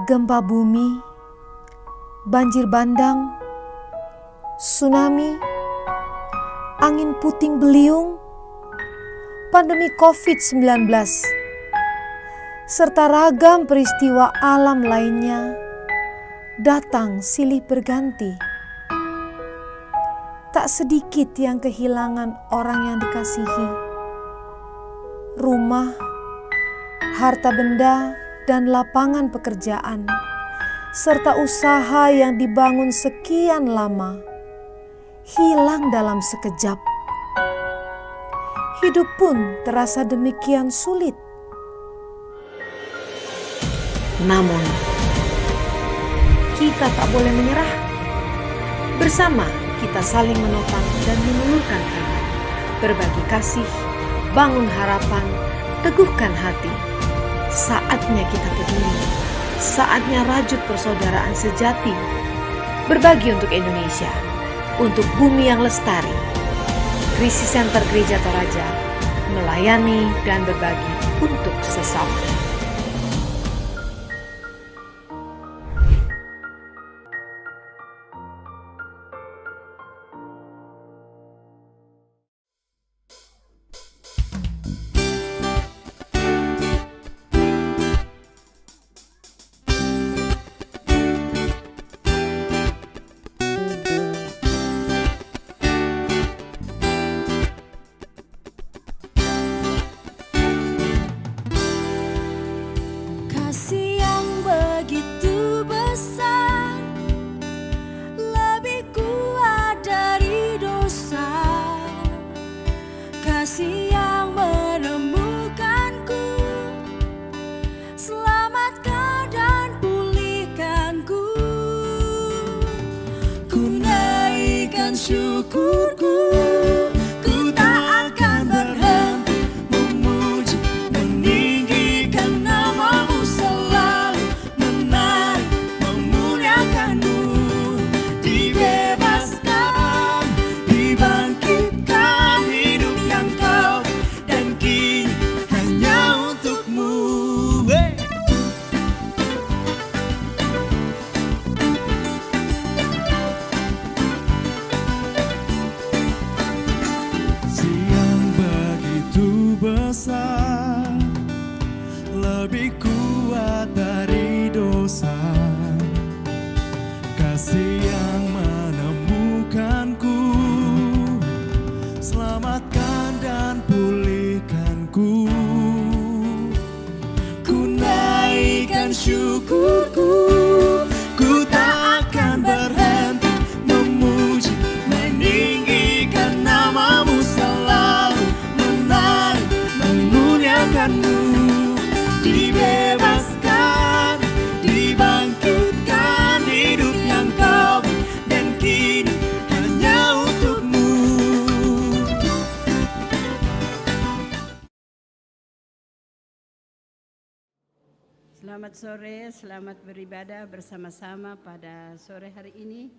Gempa bumi, banjir bandang, tsunami, angin puting beliung, pandemi COVID-19, serta ragam peristiwa alam lainnya datang silih berganti. Tak sedikit yang kehilangan orang yang dikasihi. Rumah, harta benda, dan lapangan pekerjaan, serta usaha yang dibangun sekian lama, hilang dalam sekejap. Hidup pun terasa demikian sulit. Namun, kita tak boleh menyerah. Bersama kita saling menopang dan menumbuhkan tangan, berbagi kasih, bangun harapan, teguhkan hati. Saatnya kita peduli, saatnya rajut persaudaraan sejati, berbagi untuk Indonesia, untuk bumi yang lestari. Krisis Center Gereja Toraja, melayani dan berbagi untuk sesama. lebih kuat dari dosa. Kasih yang menemukanku, selamatkan dan pulihkanku. Ku naikkan syukurku, ku tak akan berhenti memuji, meninggikan namamu, selalu menari, memuliakanmu. Dibebaskan, dibangkitkan, hidup yang kau beri, dan kini hanya untukmu. Selamat sore, selamat beribadah bersama-sama pada sore hari ini.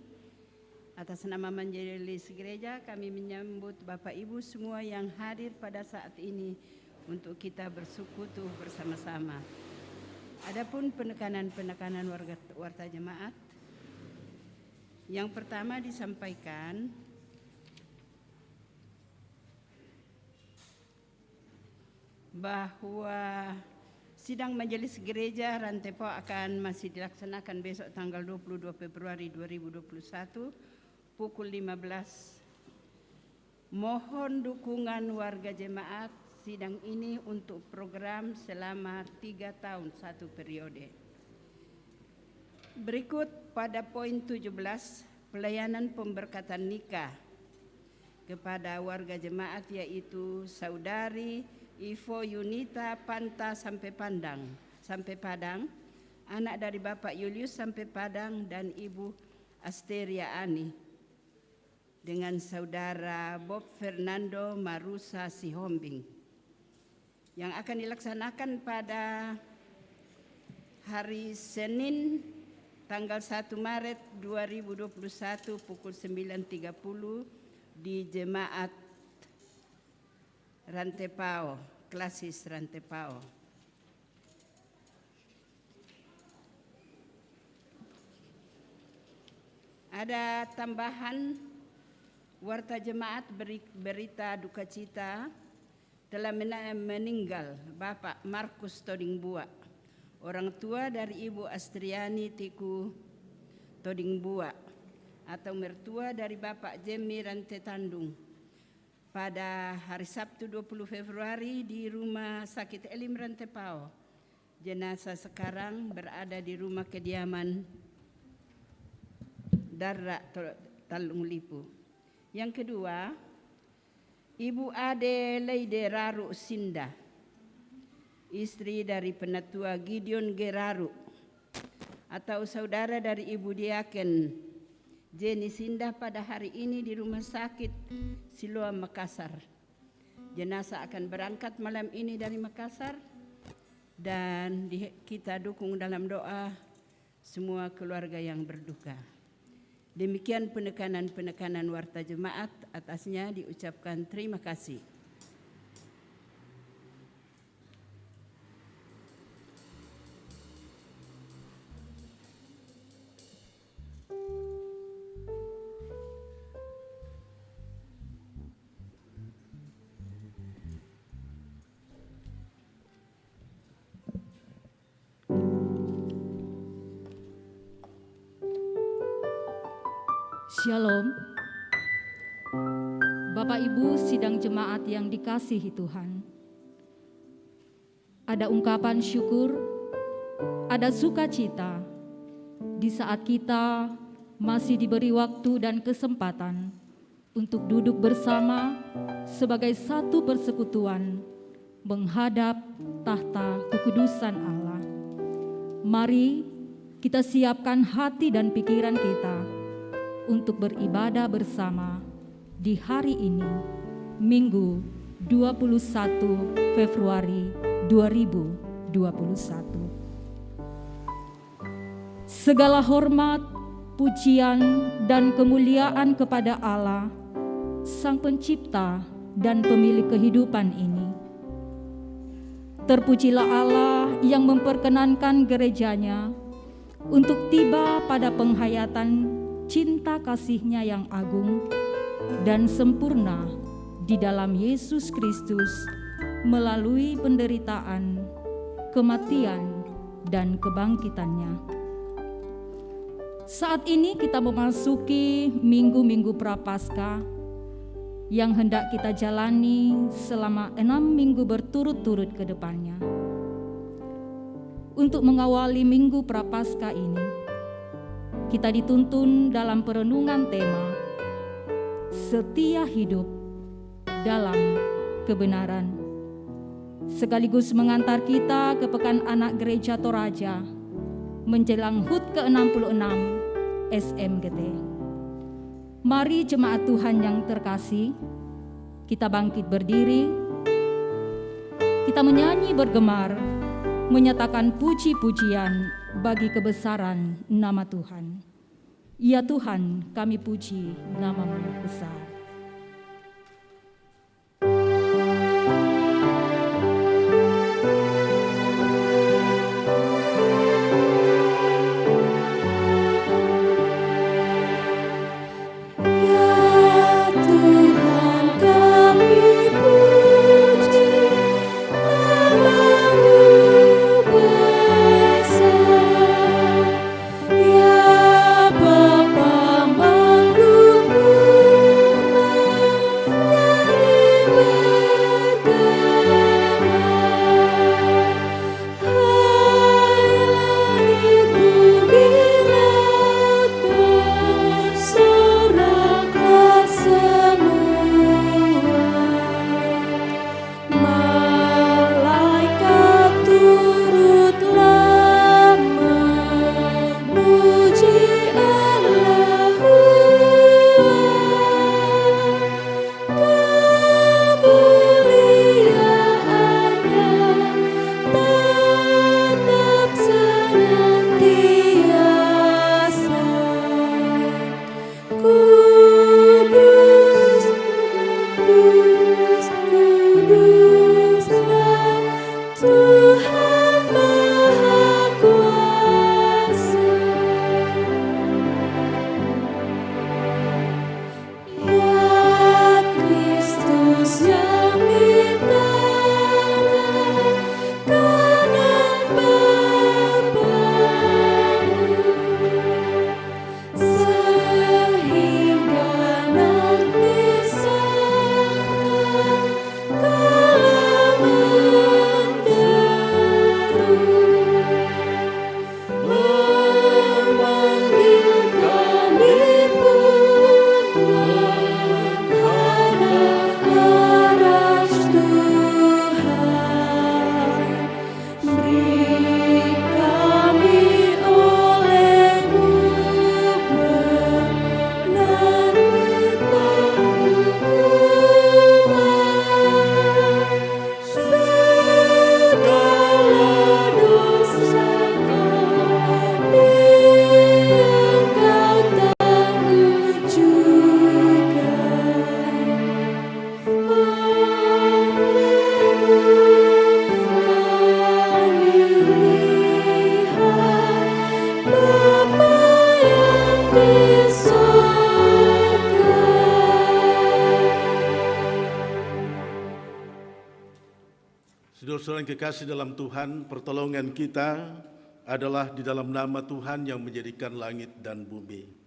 Atas nama Majelis Gereja, kami menyambut Bapak Ibu semua yang hadir pada saat ini untuk kita bersekutu bersama-sama. Adapun penekanan-penekanan warta jemaat, yang pertama disampaikan bahwa sidang Majelis Gereja Rantepao akan masih dilaksanakan besok tanggal 22 Februari 2021 pukul 15. Mohon dukungan warga jemaat sidang ini untuk program selama 3 tahun 1 periode. Berikut pada poin 17, pelayanan pemberkatan nikah kepada warga jemaat, yaitu Saudari Ivo Yunita Panta sampai Padang, anak dari Bapak Julius sampai Padang, dan Ibu Asteria Ani dengan Saudara Bob Fernando Marusa Sihombing, yang akan dilaksanakan pada hari Senin tanggal 1 Maret 2021 pukul 9.30 di Jemaat Rantepao, Klasis Rantepao. Ada tambahan, warta jemaat berita duka cita telah meninggal Bapak Markus Todingbua, orang tua dari Ibu Astriani Tiku Todingbua atau mertua dari Bapak Jemi Rantetandung pada hari Sabtu 20 Februari di Rumah Sakit Elim Rantepao. Jenazah sekarang berada di rumah kediaman Darra Talung Lipu. Yang kedua, Ibu Adelaide Raru Sinda, istri dari Penatua Gideon Geraru, atau saudara dari Ibu Diaken Jenny Sinda pada hari ini di Rumah Sakit Siloam Makassar. Jenazah akan berangkat malam ini dari Makassar dan kita dukung dalam doa semua keluarga yang berduka. Demikian penekanan-penekanan warta jemaat, atasnya diucapkan terima kasih. Shalom. Bapak Ibu sidang jemaat yang dikasihi Tuhan. Ada ungkapan syukur, ada sukacita di saat kita masih diberi waktu dan kesempatan untuk duduk bersama sebagai satu persekutuan menghadap tahta kekudusan Allah. Mari kita siapkan hati dan pikiran kita untuk beribadah bersama di hari ini, Minggu 21 Februari 2021. Segala hormat, pujian, dan kemuliaan kepada Allah, Sang Pencipta dan Pemilik kehidupan ini. Terpujilah Allah yang memperkenankan gerejanya untuk tiba pada penghayatan cinta kasih-Nya yang agung dan sempurna di dalam Yesus Kristus melalui penderitaan, kematian, dan kebangkitannya. Saat ini kita memasuki minggu-minggu Prapaskah yang hendak kita jalani selama 6 minggu berturut-turut ke depannya. Untuk mengawali minggu Prapaskah ini, kita dituntun dalam perenungan tema Setia Hidup dalam Kebenaran, sekaligus mengantar kita ke Pekan Anak Gereja Toraja menjelang HUT ke-66 SMGT. Mari jemaat Tuhan yang terkasih, kita bangkit berdiri, kita menyanyi bergemar, menyatakan puji-pujian bagi kebesaran nama Tuhan. Ya Tuhan, kami puji nama-Mu besar. Saudara-saudara yang kekasih dalam Tuhan, pertolongan kita adalah di dalam nama Tuhan yang menjadikan langit dan bumi.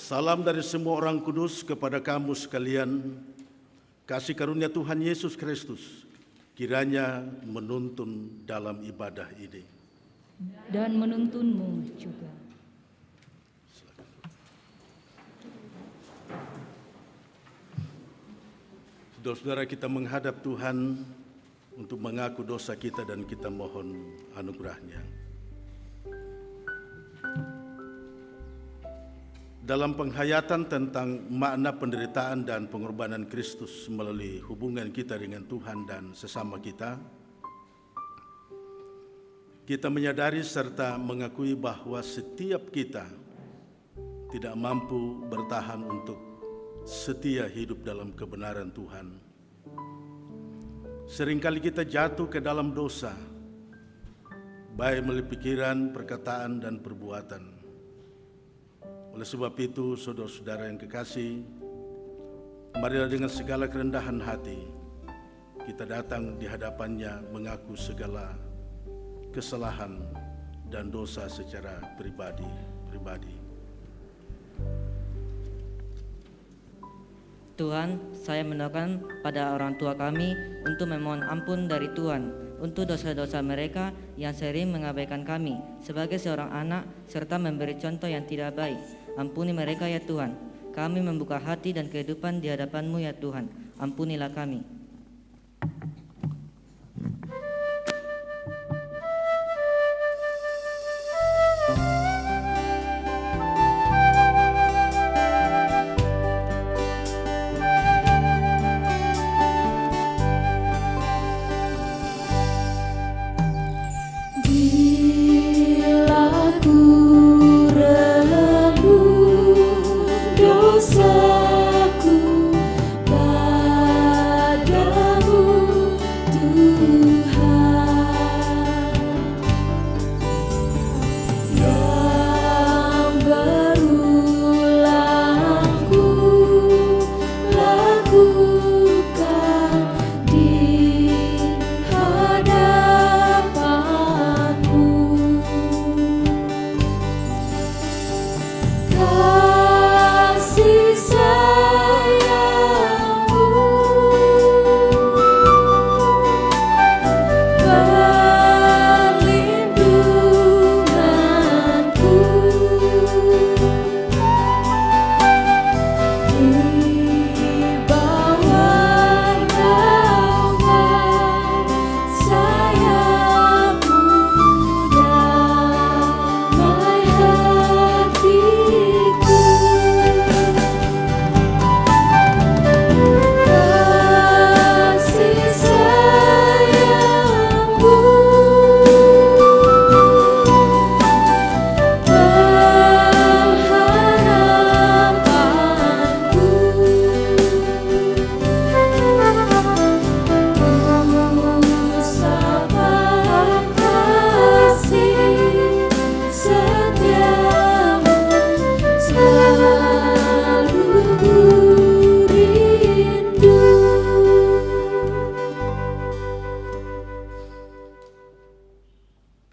Salam dari semua orang kudus kepada kamu sekalian. Kasih karunia Tuhan Yesus Kristus kiranya menuntun dalam ibadah ini. Dan menuntunmu juga. Saudara-saudara, kita menghadap Tuhan untuk mengaku dosa kita dan kita mohon anugerah-Nya. Dalam penghayatan tentang makna penderitaan dan pengorbanan Kristus melalui hubungan kita dengan Tuhan dan sesama kita, kita menyadari serta mengakui bahwa setiap kita tidak mampu bertahan untuk setia hidup dalam kebenaran Tuhan Seringkali kita jatuh ke dalam dosa, baik melalui pikiran, perkataan, dan perbuatan. Oleh sebab itu, saudara-saudara yang kekasih, marilah dengan segala kerendahan hati kita datang di hadapannya mengaku segala kesalahan dan dosa secara pribadi. Tuhan, saya mendoakan pada orang tua kami untuk memohon ampun dari Tuhan untuk dosa-dosa mereka yang sering mengabaikan kami sebagai seorang anak serta memberi contoh yang tidak baik. Ampuni mereka ya Tuhan. Kami membuka hati dan kehidupan di hadapan-Mu ya Tuhan. Ampunilah kami.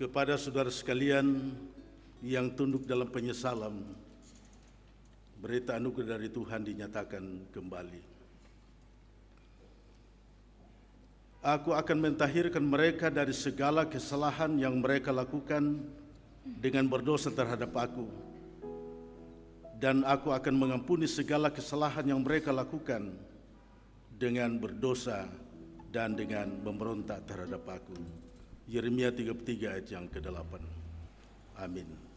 Kepada saudara sekalian yang tunduk dalam penyesalan, berita anugerah dari Tuhan dinyatakan kembali. Aku akan mentahirkan mereka dari segala kesalahan yang mereka lakukan dengan berdosa terhadap aku, dan aku akan mengampuni segala kesalahan yang mereka lakukan dengan berdosa dan dengan memberontak terhadap aku. Yeremia 33 ayat yang ke-8. Amin.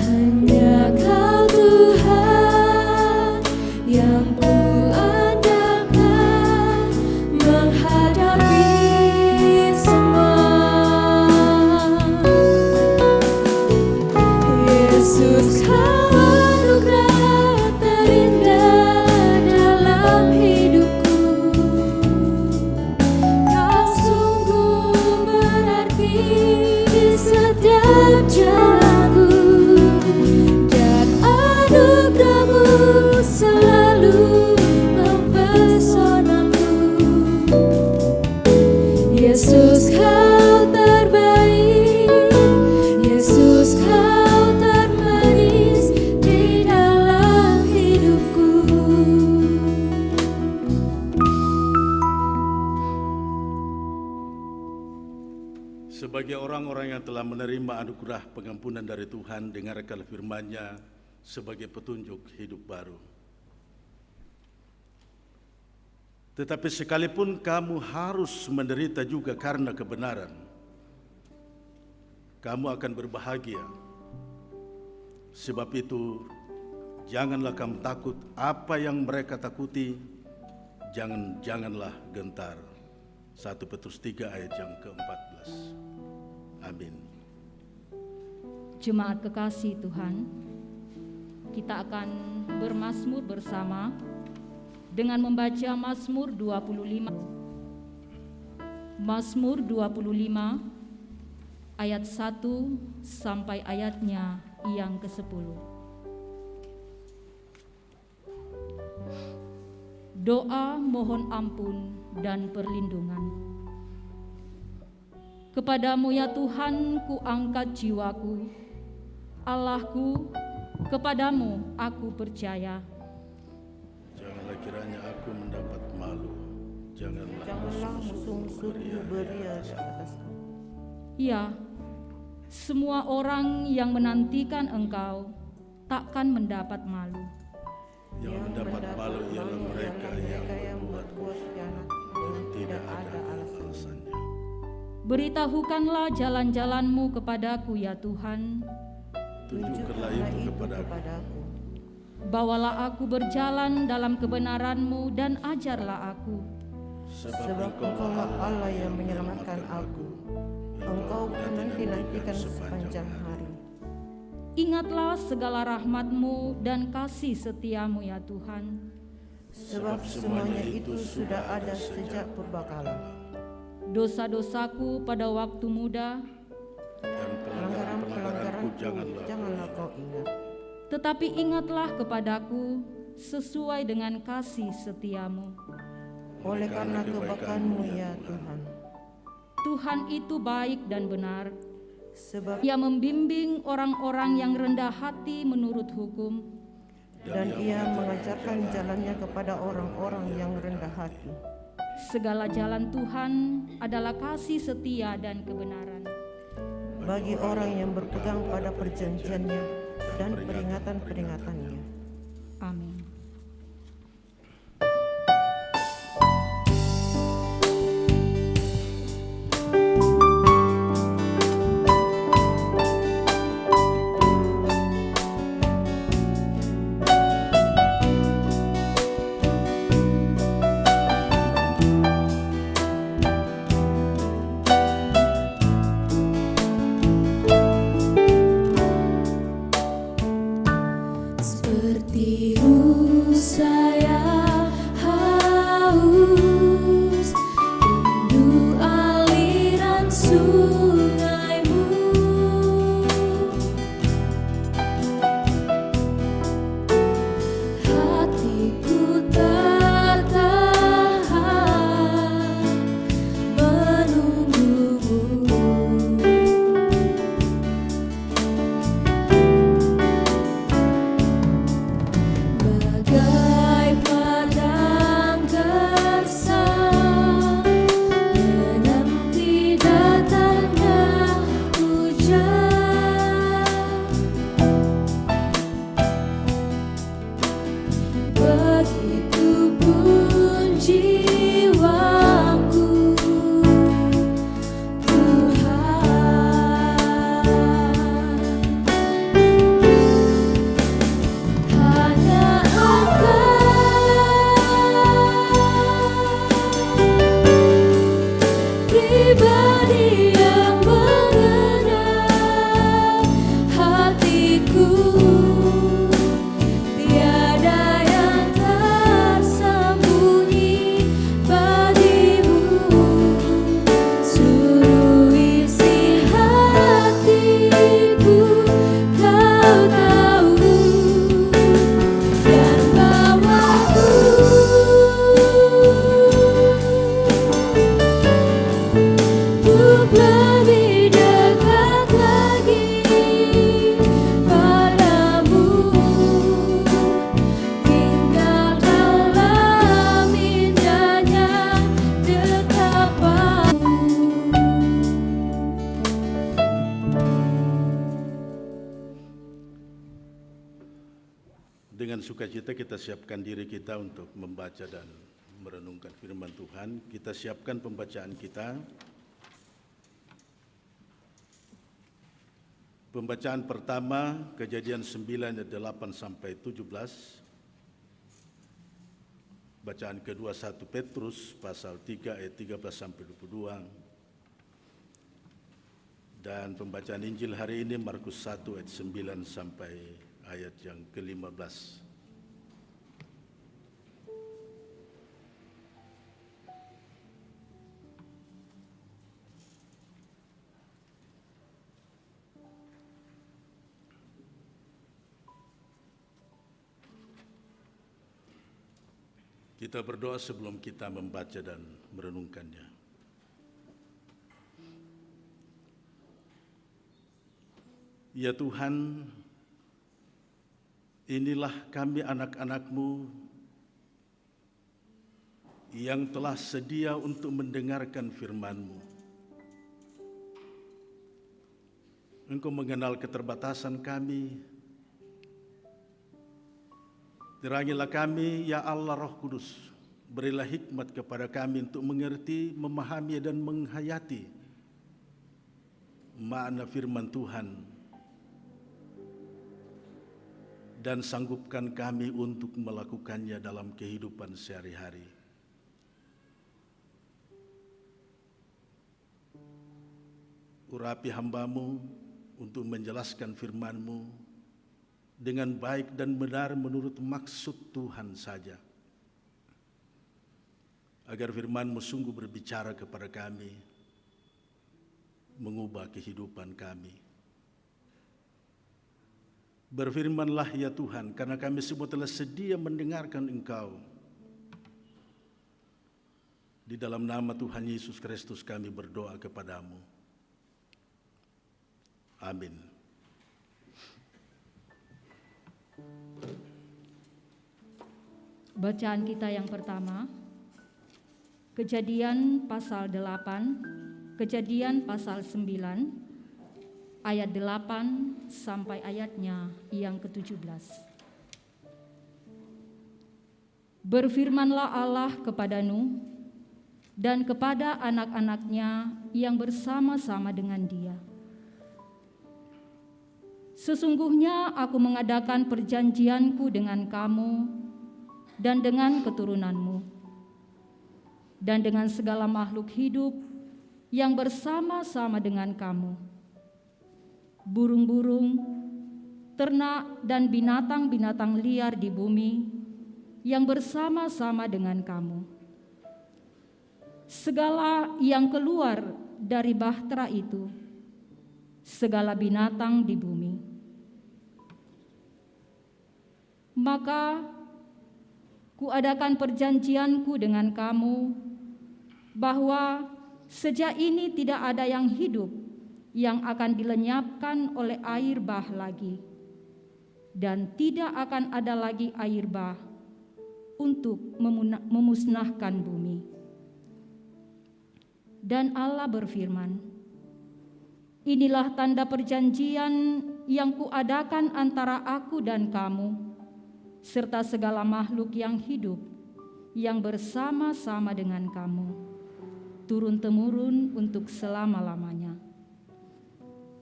Hanya Kau Tuhan yang ku orang-orang yang telah menerima anugerah pengampunan dari Tuhan, dengarkan firman-Nya sebagai petunjuk hidup baru. Tetapi sekalipun kamu harus menderita juga karena kebenaran, kamu akan berbahagia. Sebab itu, janganlah kamu takut apa yang mereka takuti, janganlah gentar. 1 Petrus 3 ayat yang ke-14. Amin. Jemaat kekasih Tuhan, kita akan bermazmur bersama dengan membaca Mazmur 25. Mazmur 25 ayat 1 sampai ayatnya yang ke-10. Doa mohon ampun dan perlindungan. Kepadamu ya Tuhan ku angkat jiwaku, Allahku, kepadamu aku percaya. Janganlah kiranya aku mendapat malu, janganlah musuh-musuhku beria di atasku. Ya, semua orang yang menantikan engkau takkan mendapat malu. Yang mendapat malu ialah mereka yang berbuat khianat dan tidak ada alasannya. Beritahukanlah jalan-jalanmu kepadaku ya Tuhan. Tunjukkanlah itu kepadaku. Bawalah aku berjalan dalam kebenaran-Mu dan ajarlah aku. Sebab Engkaulah Allah yang menyelamatkan aku. Engkau menanti-nantikan sepanjang hari. Ingatlah segala rahmat-Mu dan kasih setia-Mu ya Tuhan. Sebab semuanya itu sudah ada sejak purbakala. Dosa-dosaku pada waktu muda, Dan pelanggaran-pelanggaranku janganlah kau ingat. tetapi ingatlah kepadaku sesuai dengan kasih setia-Mu. Oleh karena kebaikan-Mu ya Tuhan. Tuhan itu baik dan benar. Sebab Ia membimbing orang-orang yang rendah hati menurut hukum. dan Ia mengajarkan jalannya kepada orang-orang yang rendah hati. Segala jalan Tuhan adalah kasih setia dan kebenaran. Bagi orang yang berpegang pada perjanjiannya dan peringatan-peringatannya. Amin. Seperti saya haus rindu aliran sungai-Mu, hatiku tak tahan menunggu-Mu. Bagai padang gersang Dengan sukacita kita siapkan diri kita untuk membaca dan merenungkan firman Tuhan. Kita siapkan pembacaan kita. Pembacaan pertama, Kejadian 9 ayat 8 sampai 17. Bacaan kedua 1 Petrus pasal 3 ayat 13 sampai 22. Dan pembacaan Injil hari ini Markus 1 ayat 9 sampai ayat yang ke-15. Kita berdoa sebelum kita membaca dan merenungkannya. Ya Tuhan, inilah kami anak-anak-Mu yang telah sedia untuk mendengarkan firman-Mu. Engkau mengenal keterbatasan kami. Terangilah kami, ya Allah Roh Kudus. Berilah hikmat kepada kami untuk mengerti, memahami dan menghayati makna firman Tuhan. Dan sanggupkan kami untuk melakukannya dalam kehidupan sehari-hari. Urapi hamba-Mu untuk menjelaskan firman-Mu dengan baik dan benar menurut maksud Tuhan saja. Agar firman-Mu sungguh berbicara kepada kami, mengubah kehidupan kami. Berfirmanlah ya Tuhan, karena kami semua telah sedia mendengarkan Engkau. Di dalam nama Tuhan Yesus Kristus kami berdoa kepadamu. Amin. Bacaan kita yang pertama, Kejadian pasal 8, Kejadian pasal 9, ayat 8 sampai ayatnya yang ke-17. Berfirmanlah Allah kepada Nuh dan kepada anak-anaknya yang bersama-sama dengan dia. Sesungguhnya aku mengadakan perjanjianku dengan kamu dan dengan keturunanmu, dan dengan segala makhluk hidup yang bersama-sama dengan kamu, burung-burung, ternak, dan binatang-binatang liar di bumi yang bersama-sama dengan kamu. Segala yang keluar dari bahtera itu, segala binatang di bumi. Maka kuadakan perjanjianku dengan kamu, bahwa sejak ini tidak ada yang hidup yang akan dilenyapkan oleh air bah lagi, dan tidak akan ada lagi air bah untuk memusnahkan bumi. Dan Allah berfirman, inilah tanda perjanjian yang kuadakan antara aku dan kamu, serta segala makhluk yang hidup yang bersama-sama dengan kamu, turun-temurun untuk selama-lamanya.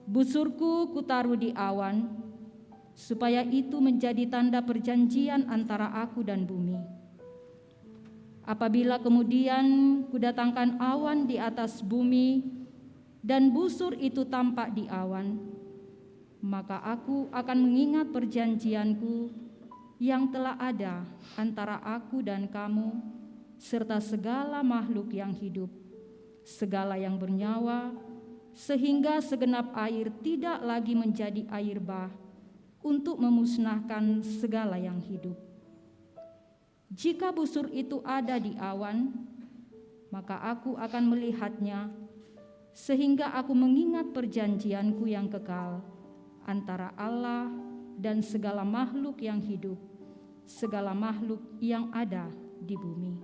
Busurku kutaruh di awan, supaya itu menjadi tanda perjanjian antara aku dan bumi. Apabila kemudian kudatangkan awan di atas bumi, dan busur itu tampak di awan, maka aku akan mengingat perjanjianku yang telah ada antara aku dan kamu, serta segala makhluk yang hidup, segala yang bernyawa, sehingga segenap air tidak lagi menjadi air bah untuk memusnahkan segala yang hidup. Jika busur itu ada di awan, maka aku akan melihatnya, sehingga aku mengingat perjanjianku yang kekal antara Allah dan segala makhluk yang hidup, segala makhluk yang ada di bumi.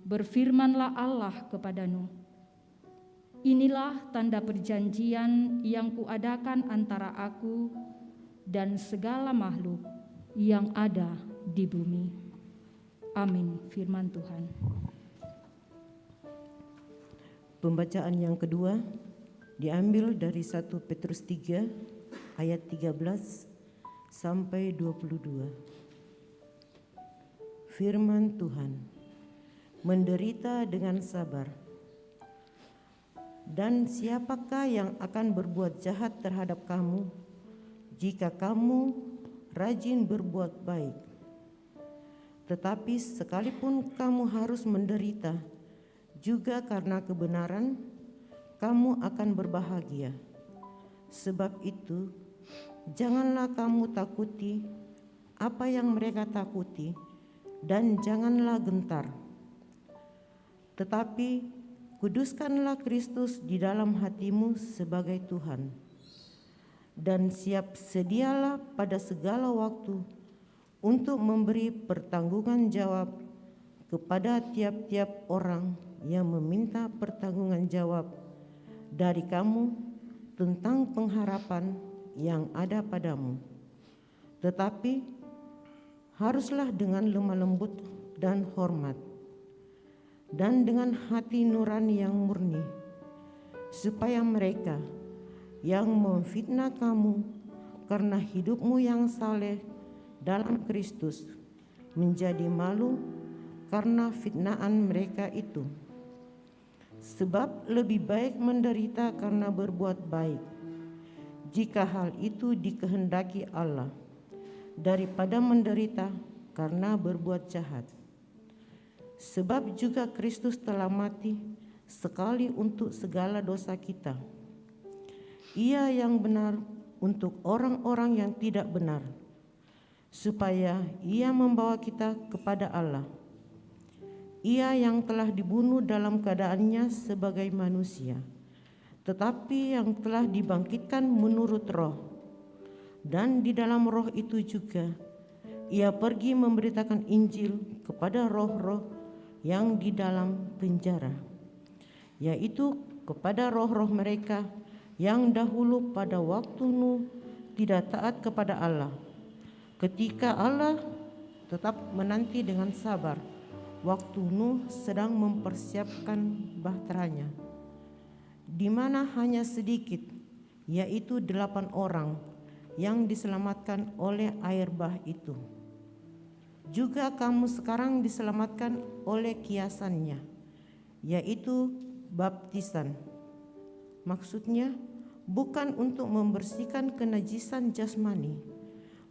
Berfirmanlah Allah kepada Nuh, inilah tanda perjanjian yang kuadakan antara aku dan segala makhluk yang ada di bumi. Amin. Firman Tuhan. Pembacaan yang kedua diambil dari 1 Petrus 3 ayat 13 sampai 22. Firman Tuhan, menderita dengan sabar. Dan siapakah yang akan berbuat jahat terhadap kamu jika kamu rajin berbuat baik? Tetapi sekalipun kamu harus menderita juga karena kebenaran, kamu akan berbahagia. Sebab itu, janganlah kamu takuti apa yang mereka takuti, dan janganlah gentar. Tetapi kuduskanlah Kristus di dalam hatimu sebagai Tuhan, dan siap sedialah pada segala waktu untuk memberi pertanggungan jawab kepada tiap-tiap orang yang meminta pertanggungan jawab dari kamu tentang pengharapan yang ada padamu. Tetapi haruslah dengan lemah lembut dan hormat, dan dengan hati nurani yang murni, supaya mereka yang memfitnah kamu karena hidupmu yang saleh dalam Kristus menjadi malu karena fitnaan mereka itu. Sebab lebih baik menderita karena berbuat baik, jika hal itu dikehendaki Allah, daripada menderita karena berbuat jahat. Sebab juga Kristus telah mati sekali untuk segala dosa kita, Ia yang benar untuk orang-orang yang tidak benar, supaya Ia membawa kita kepada Allah. Ia yang telah dibunuh dalam keadaannya sebagai manusia, tetapi yang telah dibangkitkan menurut roh, dan di dalam roh itu juga Ia pergi memberitakan Injil kepada roh-roh yang di dalam penjara, yaitu kepada roh-roh mereka yang dahulu pada waktu Nuh tidak taat kepada Allah, ketika Allah tetap menanti dengan sabar waktu Nuh sedang mempersiapkan bahteranya, di mana hanya sedikit, yaitu 8 orang yang diselamatkan oleh air bah itu. Juga kamu sekarang diselamatkan oleh kiasannya, yaitu baptisan. Maksudnya bukan untuk membersihkan kenajisan jasmani,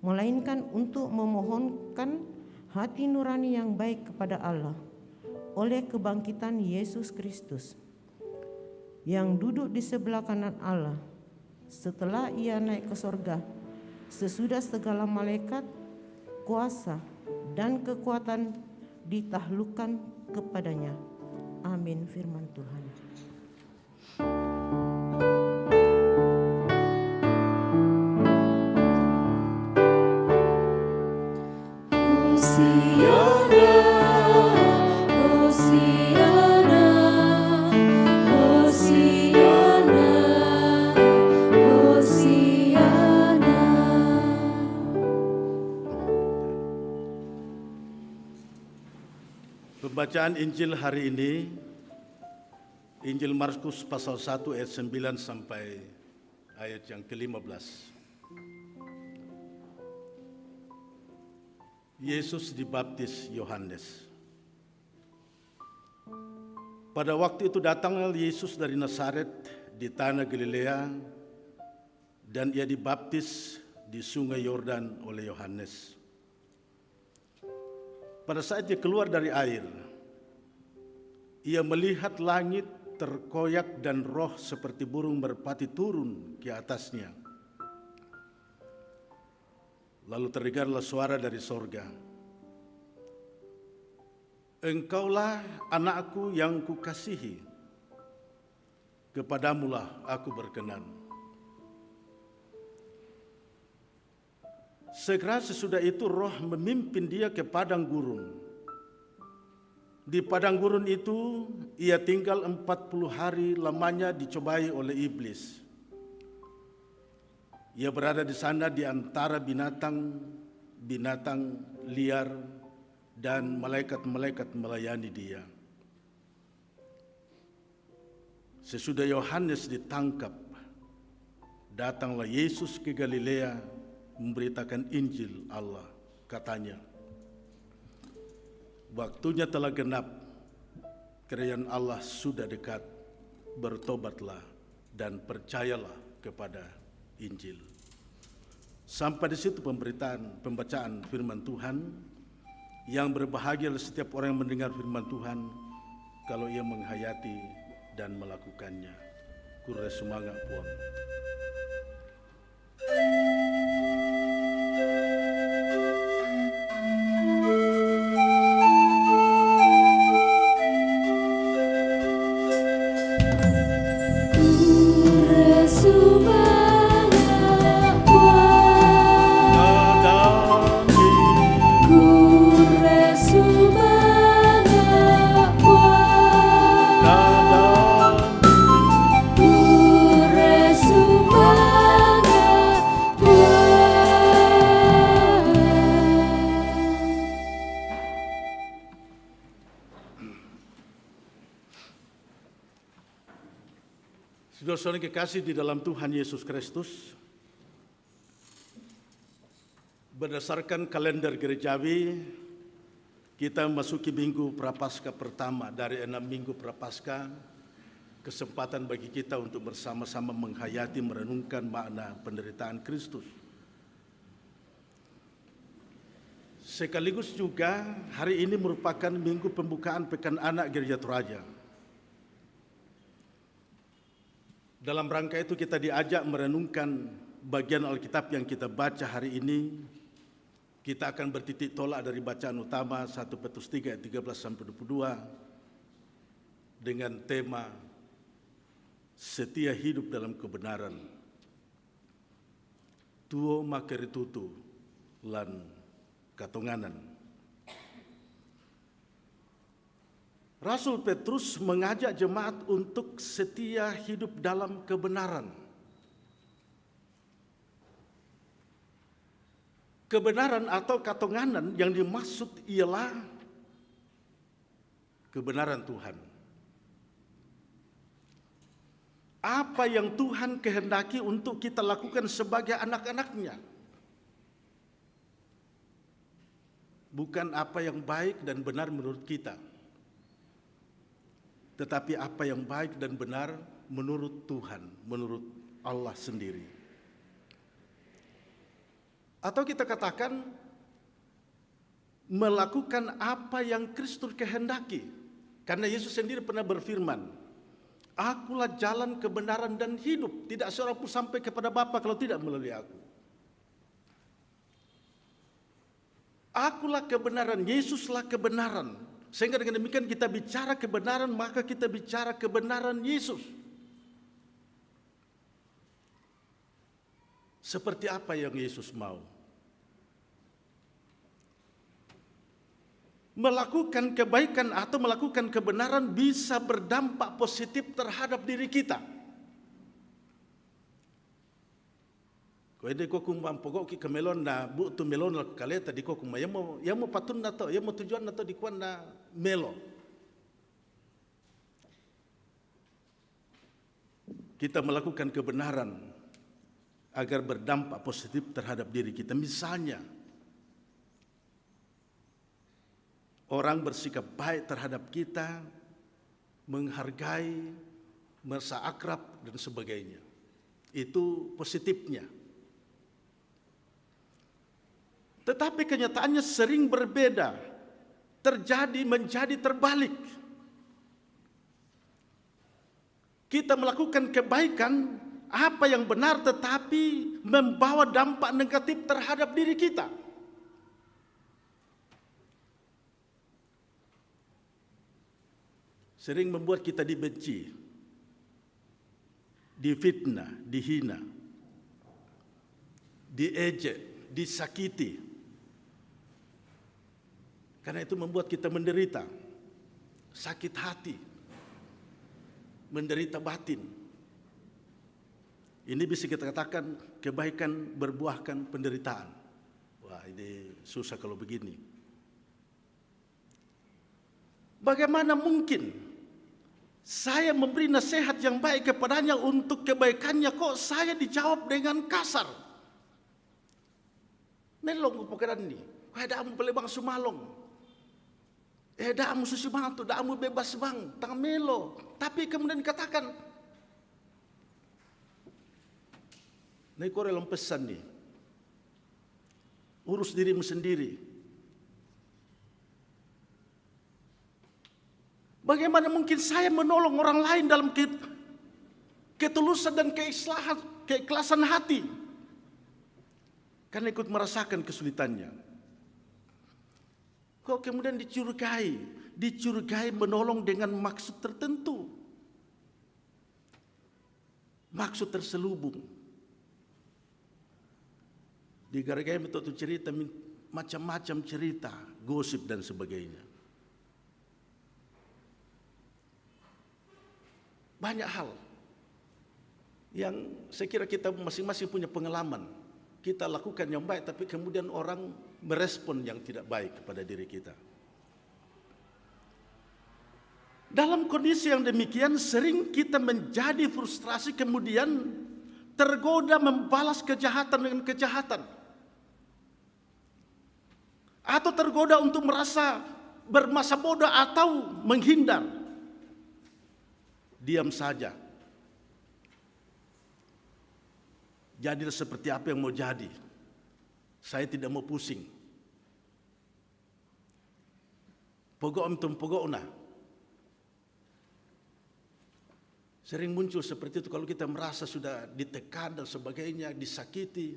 melainkan untuk memohonkan hati nurani yang baik kepada Allah oleh kebangkitan Yesus Kristus, yang duduk di sebelah kanan Allah setelah Ia naik ke sorga, sesudah segala malaikat, kuasa, dan kekuatan ditaklukkan kepadanya. Amin. Firman Tuhan. Pembacaan Injil hari ini, Injil Markus pasal 1 ayat 9 sampai ayat yang ke-15. Yesus dibaptis Yohanes. Pada waktu itu datanglah Yesus dari Nazaret di tanah Galilea, dan Ia dibaptis di sungai Yordan oleh Yohanes. Pada saat Ia keluar dari air, Ia melihat langit terkoyak dan roh seperti burung merpati turun ke atasnya. Lalu terdengarlah suara dari sorga, "Engkaulah anakku yang kukasihi, kepadamulah aku berkenan." Segera sesudah itu roh memimpin Dia ke padang gurun. Di padang gurun itu Ia tinggal 40 hari lamanya dicobai oleh iblis. Ia berada di sana di antara binatang binatang liar, dan malaikat-malaikat melayani Dia. Sesudah Yohanes ditangkap, datanglah Yesus ke Galilea memberitakan Injil Allah. Katanya, waktunya telah genap, kerajaan Allah sudah dekat, bertobatlah dan percayalah kepada Injil. Sampai di situ pembacaan firman Tuhan. Yang berbahagia adalah setiap orang yang mendengar firman Tuhan kalau ia menghayati dan melakukannya. Kure semangat Puan. Saudara-saudara kekasih di dalam Tuhan Yesus Kristus, berdasarkan kalender gerejawi, kita memasuki minggu Prapaskah pertama dari 6 minggu Prapaskah. Kesempatan bagi kita untuk bersama-sama menghayati, merenungkan makna penderitaan Kristus. Sekaligus juga hari ini merupakan minggu pembukaan Pekan Anak Gereja Toraja. Dalam rangka itu kita diajak merenungkan bagian Alkitab yang kita baca hari ini. Kita akan bertitik tolak dari bacaan utama 1 Petrus 3 ayat 13-22 dengan tema setia hidup dalam kebenaran. Tuo makeritutu lan katonganan. Rasul Petrus mengajak jemaat untuk setia hidup dalam kebenaran. Kebenaran atau katonganan yang dimaksud ialah kebenaran Tuhan. Apa yang Tuhan kehendaki untuk kita lakukan sebagai anak-anak-Nya. Bukan apa yang baik dan benar menurut kita, tetapi apa yang baik dan benar menurut Tuhan, menurut Allah sendiri. Atau kita katakan melakukan apa yang Kristus kehendaki. Karena Yesus sendiri pernah berfirman, Akulah jalan kebenaran dan hidup. Tidak seorang pun sampai kepada Bapa kalau tidak melalui Aku. Akulah kebenaran, Yesuslah kebenaran. Sehingga dengan demikian kita bicara kebenaran, maka kita bicara kebenaran Yesus. Seperti apa yang Yesus mau? Melakukan kebaikan atau melakukan kebenaran bisa berdampak positif terhadap diri kita. Koede ko kumam pokok ki kamelon na bu tu melon la kaleta di ko kuma yamo patun na to yamo tujuan na to di kuan na melo. Kita melakukan kebenaran agar berdampak positif terhadap diri kita. Misalnya, orang bersikap baik terhadap kita, menghargai, merasa akrab dan sebagainya. Itu positifnya. Tetapi kenyataannya sering berbeda, menjadi terbalik. Kita melakukan kebaikan, apa yang benar tetapi membawa dampak negatif terhadap diri kita. Sering membuat kita dibenci, difitnah, dihina, diejek, disakiti. Karena itu membuat kita menderita, sakit hati, menderita batin. Ini bisa kita katakan kebaikan berbuahkan penderitaan. Wah, ini susah kalau begini. Bagaimana mungkin saya memberi nasihat yang baik kepadanya untuk kebaikannya, kok saya dijawab dengan kasar? Melong pekerjaan ini, damu pelebang sumalong, damu susumang tu, damu bebas bang, tang melo. Tapi kemudian dikatakan, nih kau dalam pesan nih, urus dirimu sendiri. Bagaimana mungkin saya menolong orang lain dalam ketulusan dan keikhlasan hati? Karena ikut merasakan kesulitannya. Kok kemudian dicurigai menolong dengan maksud tertentu. Maksud terselubung. Digaragai betul cerita, macam-macam cerita, gosip dan sebagainya. Banyak hal yang saya kira kita masing-masing punya pengalaman. Kita lakukan yang baik, tapi kemudian orang merespon yang tidak baik kepada diri kita. Dalam kondisi yang demikian, sering kita menjadi frustrasi, kemudian tergoda membalas kejahatan dengan kejahatan. Atau tergoda untuk merasa bermasa bodoh atau menghindar. Diam saja. Jadilah seperti apa yang mau jadi. Saya tidak mau pusing. Pogok na. Sering muncul seperti itu kalau kita merasa sudah ditekan dan sebagainya, disakiti.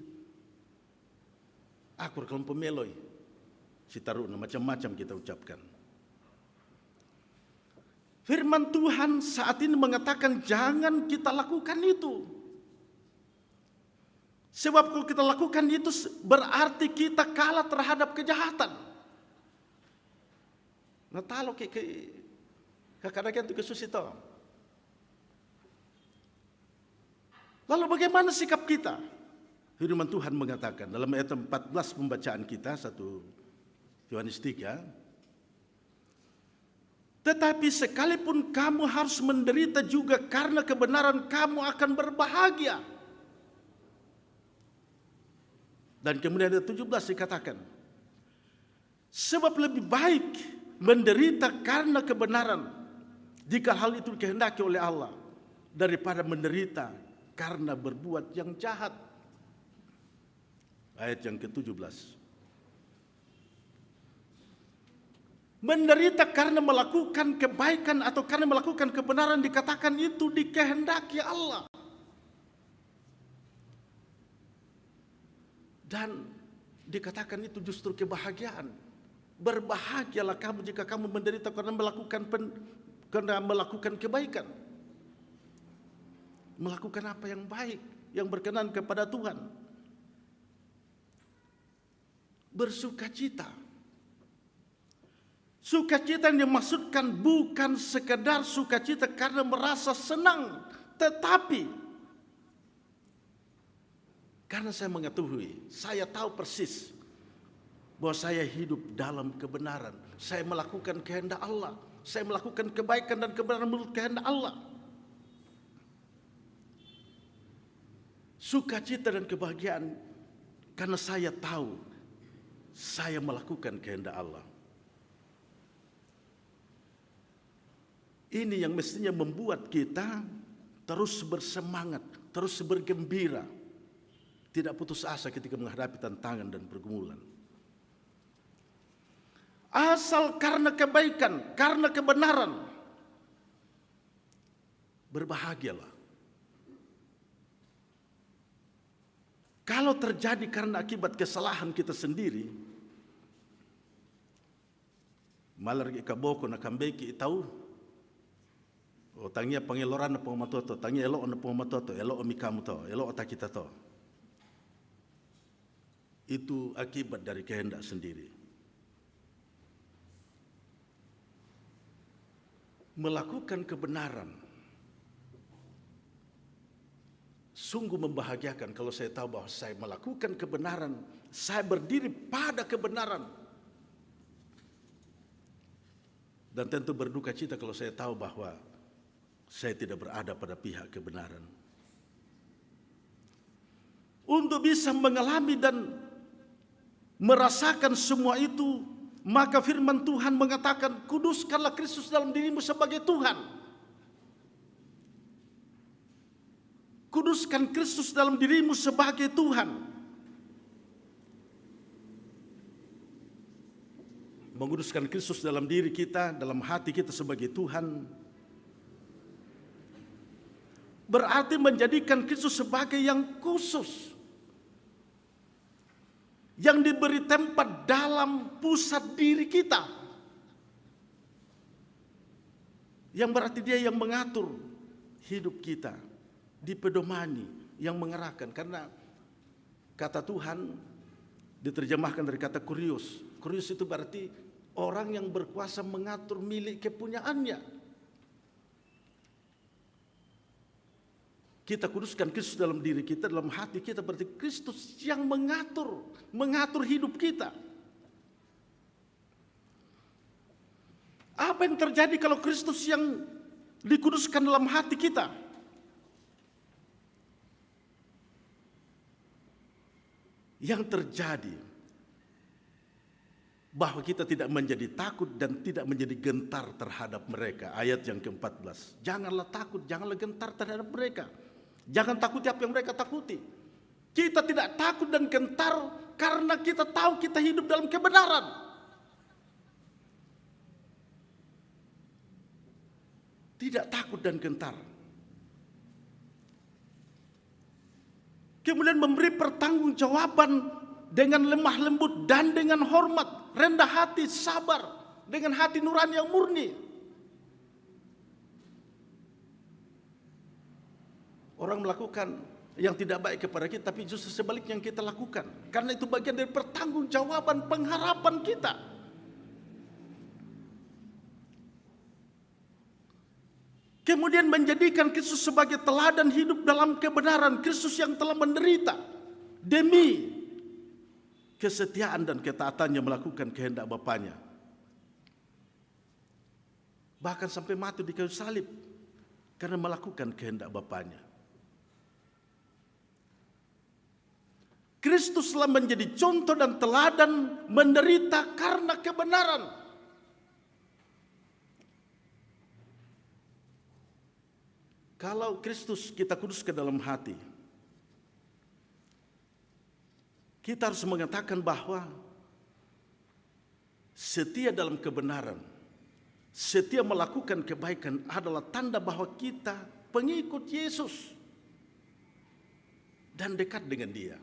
Akur kalau pemeloi. Sitaruna macam-macam kita ucapkan. Firman Tuhan saat ini mengatakan jangan kita lakukan itu. Sebab kalau kita lakukan itu berarti kita kalah terhadap kejahatan. Nah, talo kakak-kakak itu kesusito. Lalu bagaimana sikap kita? Firman Tuhan mengatakan dalam ayat 14 pembacaan kita 1 Yohanes 3. Tetapi sekalipun kamu harus menderita juga karena kebenaran, kamu akan berbahagia. Dan kemudian ayat 17 dikatakan, sebab lebih baik menderita karena kebenaran jika hal itu dikehendaki oleh Allah daripada menderita karena berbuat yang jahat. Ayat yang ke-17. Menderita karena melakukan kebaikan atau karena melakukan kebenaran dikatakan itu dikehendaki Allah. Dan dikatakan itu justru kebahagiaan. Berbahagialah kamu jika kamu menderita karena melakukan kebaikan. Melakukan apa yang baik, yang berkenan kepada Tuhan. Bersukacita. Sukacita yang dimaksudkan bukan sekedar sukacita karena merasa senang, tetapi karena saya mengetahui, saya tahu persis bahwa saya hidup dalam kebenaran. Saya melakukan kehendak Allah. Saya melakukan kebaikan dan kebenaran menurut kehendak Allah. Sukacita dan kebahagiaan karena saya tahu saya melakukan kehendak Allah. Ini yang mestinya membuat kita terus bersemangat, terus bergembira. Tidak putus asa ketika menghadapi tantangan dan pergumulan. Asal karena kebaikan, karena kebenaran, berbahagialah. Kalau terjadi karena akibat kesalahan kita sendiri, malar ikaboko na kambeki itau, o tangia pangeloran na pumatoto, tangia elo na pumatoto, elo omikamu to, elo otakita to. Itu akibat dari kehendak sendiri. Melakukan kebenaran sungguh membahagiakan kalau saya tahu bahwa saya melakukan kebenaran saya berdiri pada kebenaran. Dan tentu berduka cita kalau saya tahu bahwa saya tidak berada pada pihak kebenaran. Untuk bisa mengalami dan merasakan semua itu, maka firman Tuhan mengatakan, kuduskanlah Kristus dalam dirimu sebagai Tuhan. Kuduskan Kristus dalam dirimu sebagai Tuhan. Menguduskan Kristus dalam diri kita, dalam hati kita sebagai Tuhan, berarti menjadikan Kristus sebagai yang khusus, yang diberi tempat dalam pusat diri kita, yang berarti Dia yang mengatur hidup kita, dipedomani, yang mengerahkan. Karena kata Tuhan diterjemahkan dari kata kurios. Kurios itu berarti orang yang berkuasa mengatur milik kepunyaannya. Kita kuduskan Kristus dalam diri kita, dalam hati kita, berarti Kristus yang mengatur hidup kita. Apa yang terjadi kalau Kristus yang dikuduskan dalam hati kita? Yang terjadi bahwa kita tidak menjadi takut dan tidak menjadi gentar terhadap mereka. Ayat yang ke-14. Janganlah takut, janganlah gentar terhadap mereka. Jangan takuti apa yang mereka takuti. Kita tidak takut dan gentar karena kita tahu kita hidup dalam kebenaran. Tidak takut dan gentar. Kemudian memberi pertanggungjawaban dengan lemah lembut dan dengan hormat, rendah hati, sabar, dengan hati nurani yang murni. Orang melakukan yang tidak baik kepada kita, tapi justru sebaliknya yang kita lakukan. Karena itu bagian dari pertanggungjawaban pengharapan kita. Kemudian menjadikan Kristus sebagai teladan hidup dalam kebenaran. Kristus yang telah menderita demi kesetiaan dan ketaatannya melakukan kehendak Bapanya. Bahkan sampai mati di kayu salib karena melakukan kehendak Bapanya. Kristus telah menjadi contoh dan teladan menderita karena kebenaran. Kalau Kristus kita kuduskan dalam hati, kita harus mengatakan bahwa setia dalam kebenaran, setia melakukan kebaikan adalah tanda bahwa kita pengikut Yesus dan dekat dengan Dia.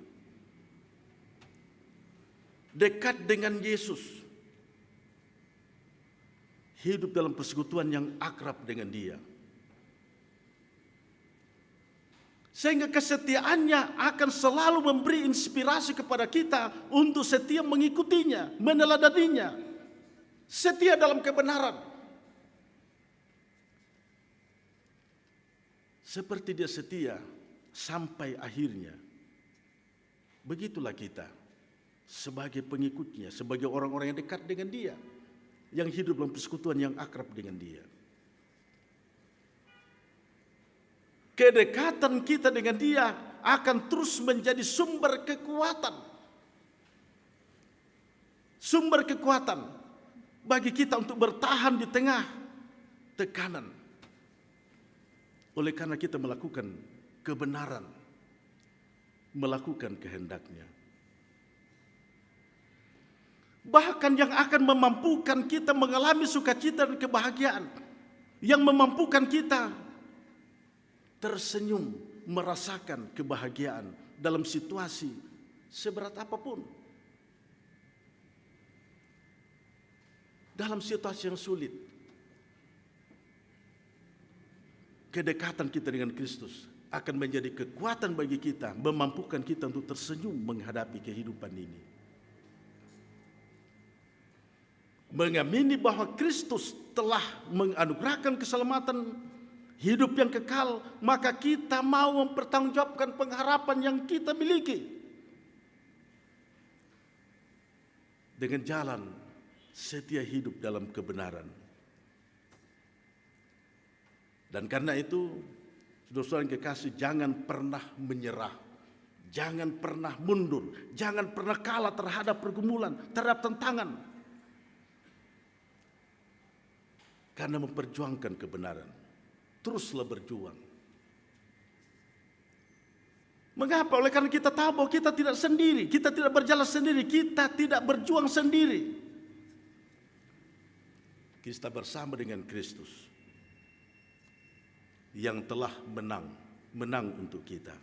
Dekat dengan Yesus. Hidup dalam persekutuan yang akrab dengan Dia. Sehingga kesetiaannya akan selalu memberi inspirasi kepada kita untuk setia mengikutinya, meneladaninya. Setia dalam kebenaran. Seperti Dia setia sampai akhirnya. Begitulah kita sebagai pengikutnya, sebagai orang-orang yang dekat dengan Dia, yang hidup dalam persekutuan yang akrab dengan Dia. Kedekatan kita dengan Dia akan terus menjadi sumber kekuatan. Sumber kekuatan bagi kita untuk bertahan di tengah tekanan. Oleh karena kita melakukan kebenaran, melakukan kehendak-Nya. Bahkan yang akan memampukan kita mengalami sukacita dan kebahagiaan. Yang memampukan kita tersenyum, merasakan kebahagiaan dalam situasi seberat apapun. Dalam situasi yang sulit. Kedekatan kita dengan Kristus akan menjadi kekuatan bagi kita, memampukan kita untuk tersenyum menghadapi kehidupan ini. Mengamini bahwa Kristus telah menganugerahkan keselamatan, hidup yang kekal, maka kita mau mempertanggungjawabkan pengharapan yang kita miliki. dengan jalan setia hidup dalam kebenaran. Dan karena itu, saudara-saudara yang kekasih, jangan pernah menyerah, jangan pernah mundur, jangan pernah kalah terhadap pergumulan, terhadap tantangan. Karena memperjuangkan kebenaran, teruslah berjuang. Mengapa? Oleh karena kita tahu bahwa kita tidak sendiri, kita tidak berjalan sendiri, kita tidak berjuang sendiri. Kita bersama dengan Kristus yang telah menang untuk kita.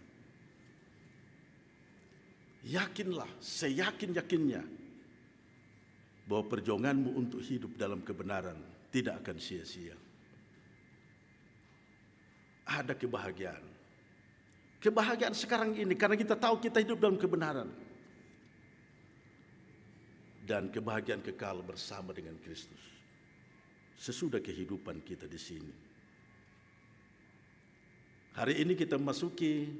Yakinlah, seyakin-yakinnya bahwa perjuanganmu untuk hidup dalam kebenaran tidak akan sia-sia. Ada kebahagiaan. Kebahagiaan sekarang ini karena kita tahu kita hidup dalam kebenaran. Dan kebahagiaan kekal bersama dengan Kristus sesudah kehidupan kita di sini. Hari ini kita memasuki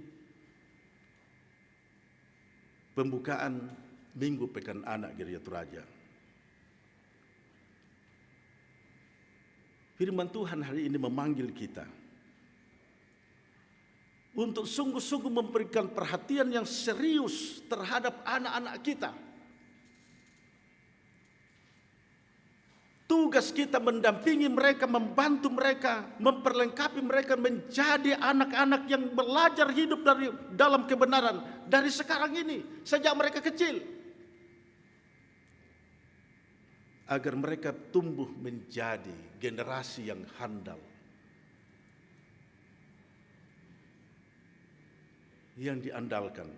pembukaan Minggu Pekan Anak Gereja Toraja. Firman Tuhan hari ini memanggil kita untuk sungguh-sungguh memberikan perhatian yang serius terhadap anak-anak kita. Tugas kita mendampingi mereka, membantu mereka, memperlengkapi mereka menjadi anak-anak yang belajar hidup dalam kebenaran dari sekarang ini, sejak mereka kecil. Agar mereka tumbuh menjadi generasi yang handal, yang diandalkan,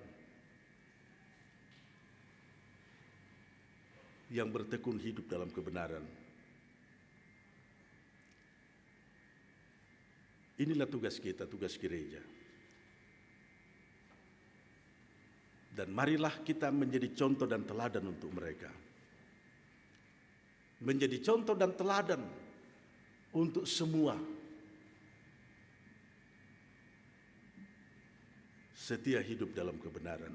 yang bertekun hidup dalam kebenaran. Inilah tugas kita, tugas gereja. Dan marilah kita menjadi contoh dan teladan untuk mereka. Menjadi contoh dan teladan untuk semua. Setia hidup dalam kebenaran.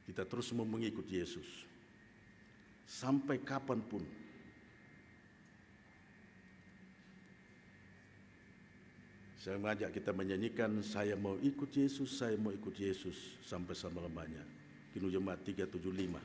Kita terus mau mengikut Yesus sampai kapanpun. Saya mengajak kita menyanyikan "Saya mau ikut Yesus, saya mau ikut Yesus" sampai selama-lamanya. Kinu Jemaat 375.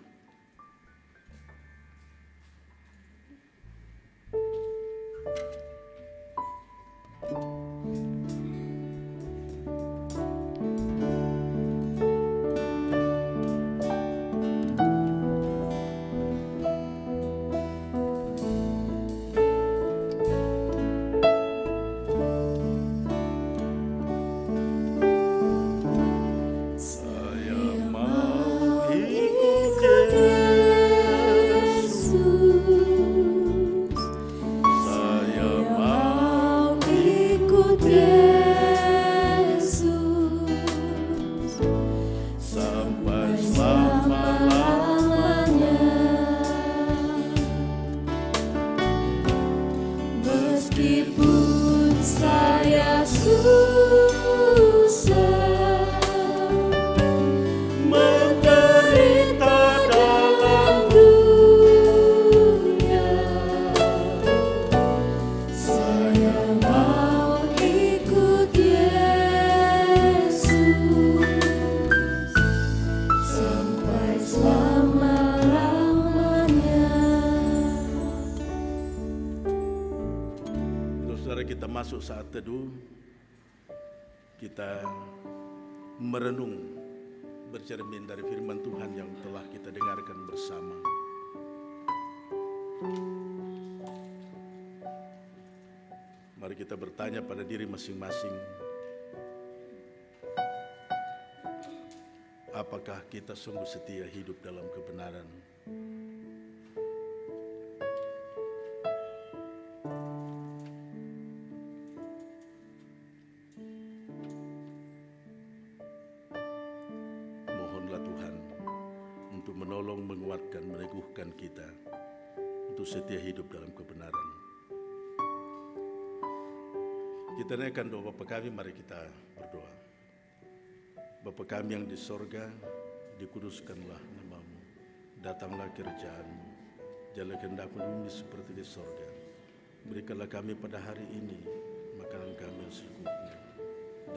Meskipun saya susah menderita dalam dunia, saya mau ikut Yesus sampai selama-lamanya. Saudara, kita masuk saat teduh, kita merenung, bercermin dari firman Tuhan yang telah kita dengarkan bersama. Mari kita bertanya pada diri masing-masing, apakah kita sungguh setia hidup dalam kebenaran? Mohonlah Tuhan untuk menolong, menguatkan, meneguhkan kita untuk setia hidup dalam kebenaran. Kita naikkan doa Bapa kami, mari kita berdoa. Bapa kami yang di sorga, dikuduskanlah namamu, datanglah kerajaan-Mu, jalanlah kehendak-Mu di bumi seperti di sorga. Berikanlah kami pada hari ini makanan kami yang secukupnya,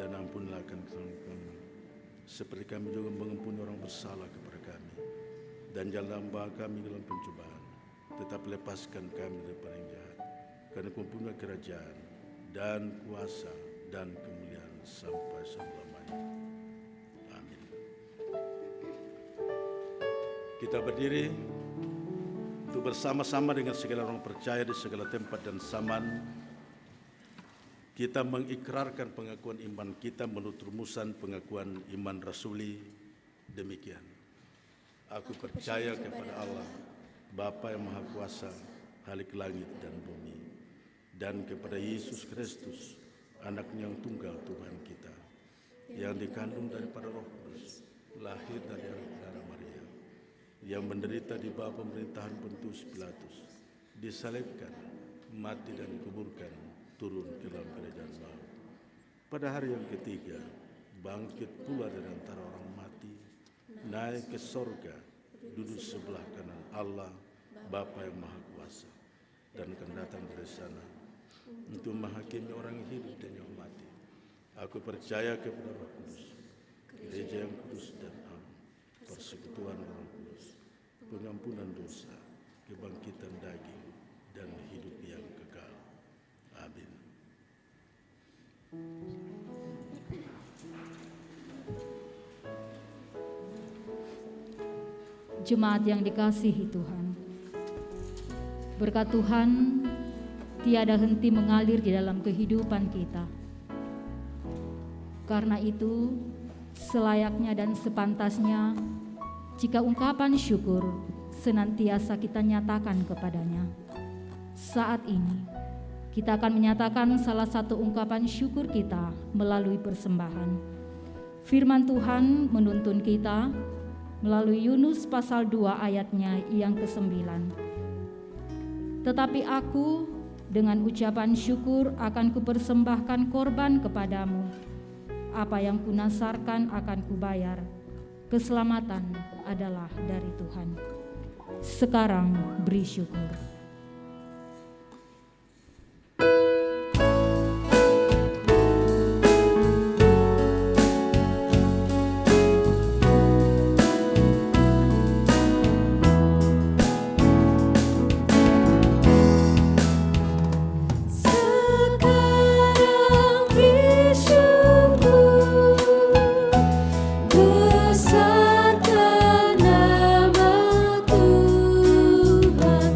dan ampunilah akan kesalahan kami, seperti kami juga mengampuni orang bersalah kepada kami. Dan janganlah membawa kami dalam pencobaan, tetapi lepaskan kami daripada yang jahat. Karena Kau kerajaan dan kuasa dan kemuliaan sampai selama-lamanya. Amin. Kita berdiri untuk bersama-sama dengan segala orang percaya di segala tempat dan zaman. Kita mengikrarkan pengakuan iman kita menurut rumusan pengakuan iman rasuli demikian. Aku percaya kepada Allah, Bapa yang Maha Kuasa, Khalik langit dan bumi, dan kepada Yesus Kristus, Anak-Nya yang tunggal Tuhan kita, yang dikandung daripada Roh Kudus, lahir dari darah Maria, yang menderita di bawah pemerintahan Pontius Pilatus, disalibkan, mati dan dikuburkan, turun ke dalam kerajaan maut. Pada hari yang ketiga, bangkit pula dari antara orang mati, naik ke sorga, duduk sebelah kanan Allah, Bapa yang Maha Kuasa, dan akan datang dari sana untuk menghakimi orang yang hidup dan yang mati. Aku percaya kepada Roh Kudus, gereja yang kudus dan am, persekutuan Roh Kudus, pengampunan dosa, kebangkitan daging, dan hidup yang kekal. Amin. Jemaat yang dikasihi Tuhan, berkat Tuhan tiada henti mengalir di dalam kehidupan kita. Karena itu, selayaknya dan sepantasnya jika ungkapan syukur senantiasa kita nyatakan kepadanya. Saat ini, kita akan menyatakan salah satu ungkapan syukur kita melalui persembahan. Firman Tuhan menuntun kita melalui Yunus pasal 2 ayatnya yang ke-9. Tetapi aku dengan ucapan syukur akan kupersembahkan korban kepadamu. Apa yang kunasarkan akan kubayar. Keselamatan adalah dari Tuhan. Sekarang beri syukur. Sekarang beri syukur, besarkan nama Tuhan.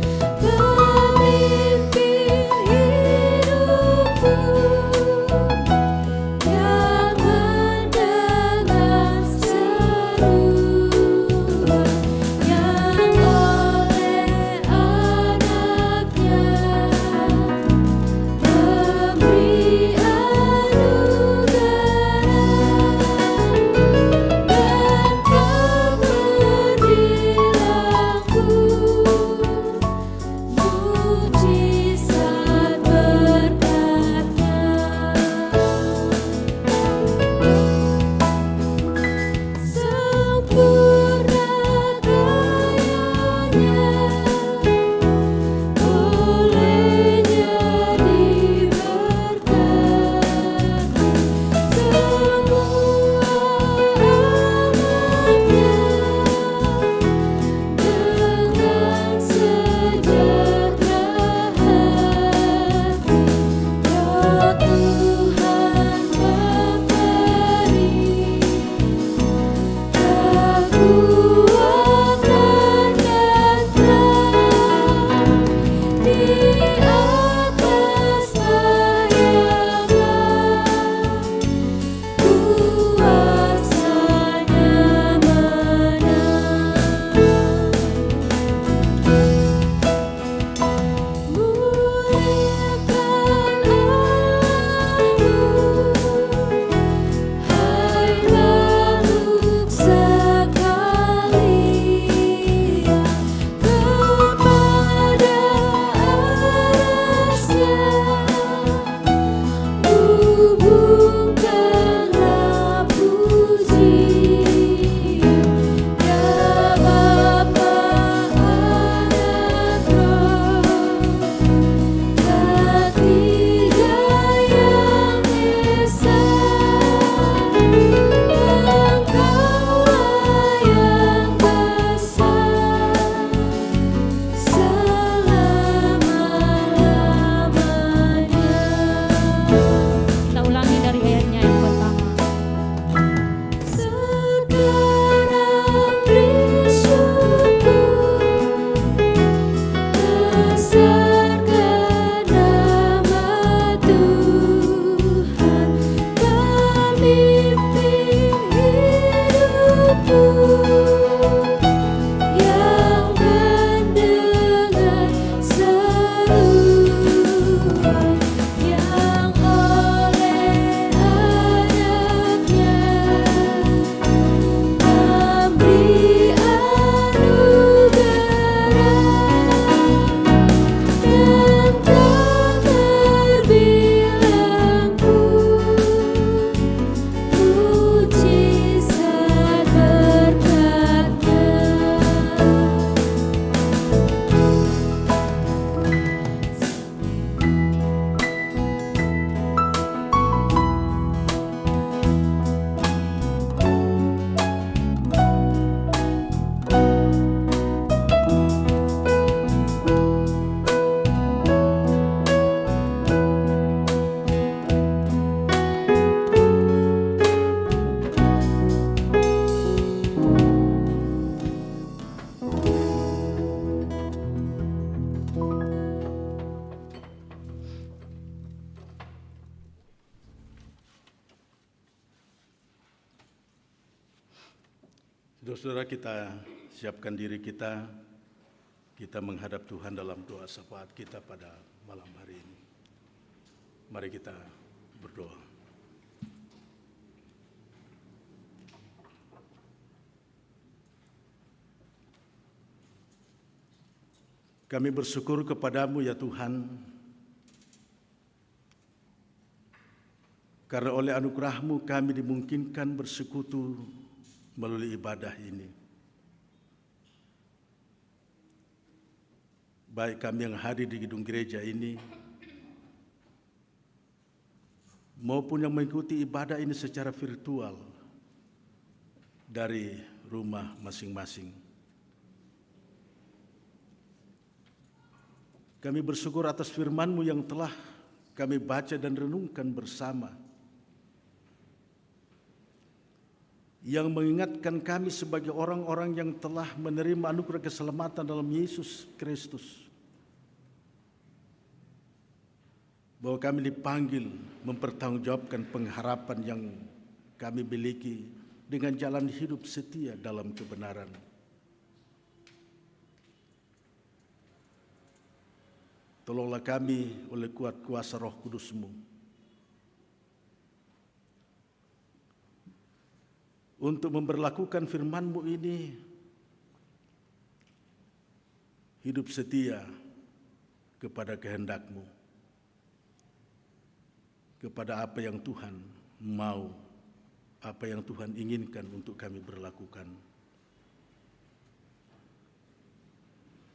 Saudara-saudara, kita siapkan diri kita menghadap Tuhan dalam doa syafaat kita pada malam hari ini. Mari kita berdoa. Kami bersyukur kepadamu ya Tuhan, karena oleh anugerah-Mu kami dimungkinkan bersekutu melalui ibadah ini. Baik kami yang hadir di gedung gereja ini, maupun yang mengikuti ibadah ini secara virtual dari rumah masing-masing. Kami bersyukur atas firman-Mu yang telah kami baca dan renungkan bersama, yang mengingatkan kami sebagai orang-orang yang telah menerima anugerah keselamatan dalam Yesus Kristus, bahwa kami dipanggil mempertanggungjawabkan pengharapan yang kami miliki dengan jalan hidup setia dalam kebenaran. Tolonglah kami oleh kuat kuasa Roh Kudus-Mu untuk memberlakukan firman-Mu ini hidup setia kepada kehendak-Mu, kepada apa yang Tuhan mau, apa yang Tuhan inginkan untuk kami berlakukan.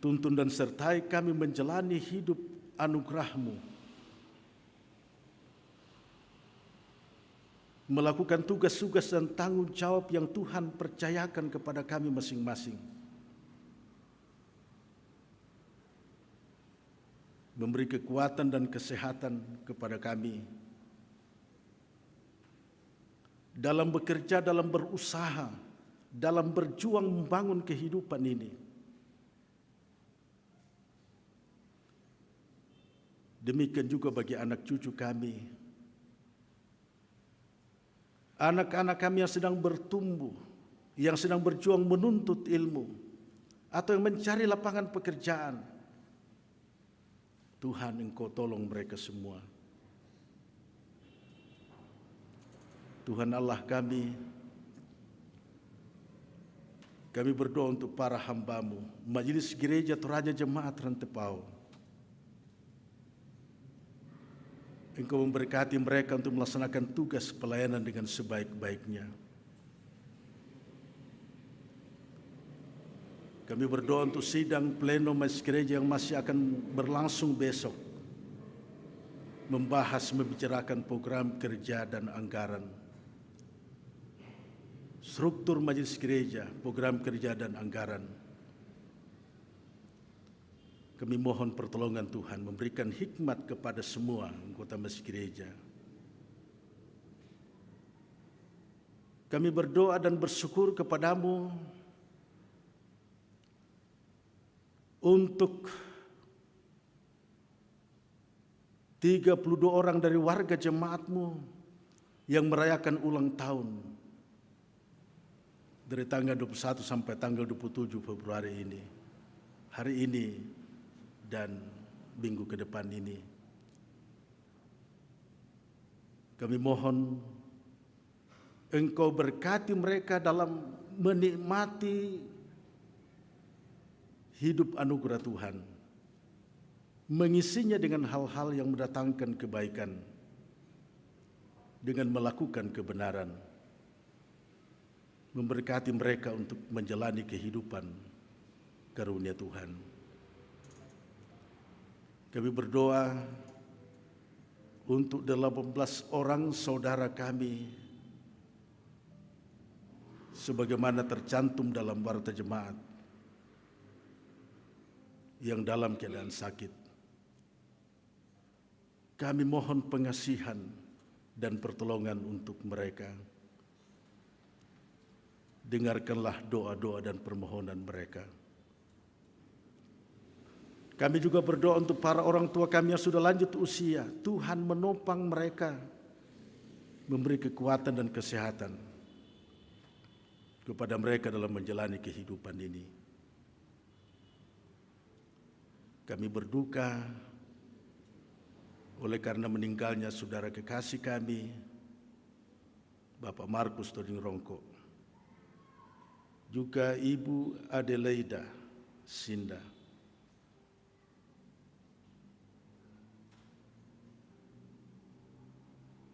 Tuntun dan sertai kami menjalani hidup anugerah-Mu, melakukan tugas-tugas dan tanggung jawab yang Tuhan percayakan kepada kami masing-masing. Memberi kekuatan dan kesehatan kepada kami dalam bekerja, dalam berusaha, dalam berjuang membangun kehidupan ini. Demikian juga bagi anak cucu kami, anak-anak kami yang sedang bertumbuh, yang sedang berjuang menuntut ilmu, atau yang mencari lapangan pekerjaan. Tuhan, Engkau tolong mereka semua. Tuhan Allah kami berdoa untuk para hamba-Mu, Majelis Gereja Toraja Jemaat Rantepao. Engkau memberkati mereka untuk melaksanakan tugas pelayanan dengan sebaik-baiknya. Kami berdoa untuk sidang pleno Majelis Gereja yang masih akan berlangsung besok, membicarakan program kerja dan anggaran, struktur Majelis Gereja, program kerja dan anggaran. Kami mohon pertolongan Tuhan, memberikan hikmat kepada semua anggota Majelis Gereja. Kami berdoa dan bersyukur kepadamu untuk 32 orang dari warga jemaat-Mu yang merayakan ulang tahun dari tanggal 21 sampai tanggal 27 Februari ini. Hari ini dan minggu ke depan ini. Kami mohon Engkau berkati mereka dalam menikmati hidup anugerah Tuhan, mengisinya dengan hal-hal yang mendatangkan kebaikan, dengan melakukan kebenaran, memberkati mereka untuk menjalani kehidupan karunia Tuhan. Kami berdoa untuk 18 orang saudara kami sebagaimana tercantum dalam warta jemaat yang dalam keadaan sakit. Kami mohon pengasihan dan pertolongan untuk mereka. Dengarkanlah doa-doa dan permohonan mereka. Kami juga berdoa untuk para orang tua kami yang sudah lanjut usia. Tuhan menopang mereka, memberi kekuatan dan kesehatan. kepada mereka dalam menjalani kehidupan ini. Kami berduka oleh karena meninggalnya saudara kekasih kami, Bapak Markus Toding Rongko, juga Ibu Adelaida Sinda.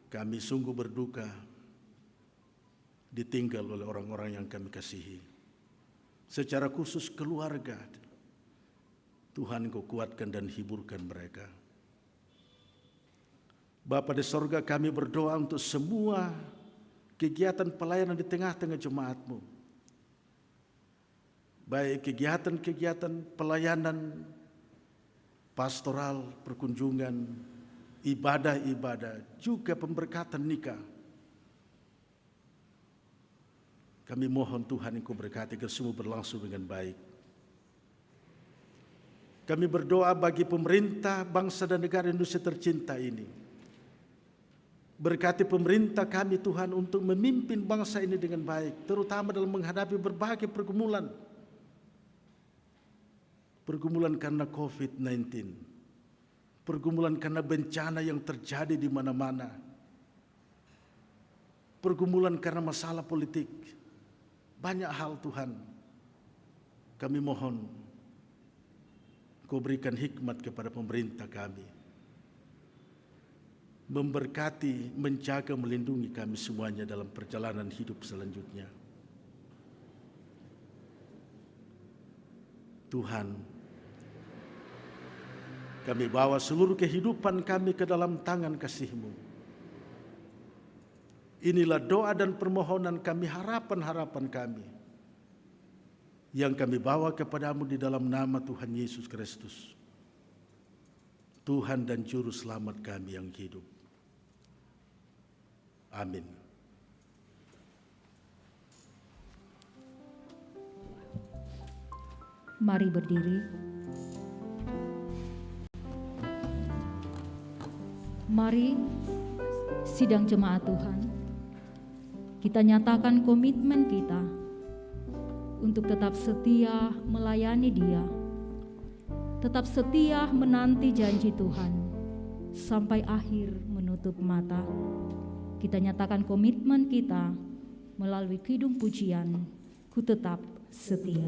Kami sungguh berduka ditinggal oleh orang-orang yang kami kasihi. Secara khusus keluarga, Tuhan Kau kuatkan dan hiburkan mereka. Bapa di sorga, kami berdoa untuk semua kegiatan pelayanan di tengah-tengah jemaat-Mu. Baik kegiatan-kegiatan pelayanan pastoral, perkunjungan, ibadah-ibadah, juga pemberkatan nikah. Kami mohon Tuhan Engkau berkati agar semua berlangsung dengan baik. Kami berdoa bagi pemerintah, bangsa dan negara Indonesia tercinta ini. Berkati pemerintah kami Tuhan untuk memimpin bangsa ini dengan baik, terutama dalam menghadapi berbagai pergumulan. Pergumulan karena COVID-19, pergumulan karena bencana yang terjadi di mana-mana, pergumulan karena masalah politik. Banyak hal Tuhan, kami mohon Kau berikan hikmat kepada pemerintah kami, memberkati, menjaga, melindungi kami semuanya dalam perjalanan hidup selanjutnya. Tuhan, kami bawa seluruh kehidupan kami ke dalam tangan kasih-Mu. Inilah doa dan permohonan kami, harapan-harapan kami, yang kami bawa kepadamu di dalam nama Tuhan Yesus Kristus, Tuhan dan Juru Selamat kami yang hidup. Amin. Mari berdiri. Mari sidang jemaat Tuhan, kita nyatakan komitmen kita untuk tetap setia melayani Dia, tetap setia menanti janji Tuhan sampai akhir menutup mata. Kita nyatakan komitmen kita melalui kidung pujian, Ku Tetap Setia.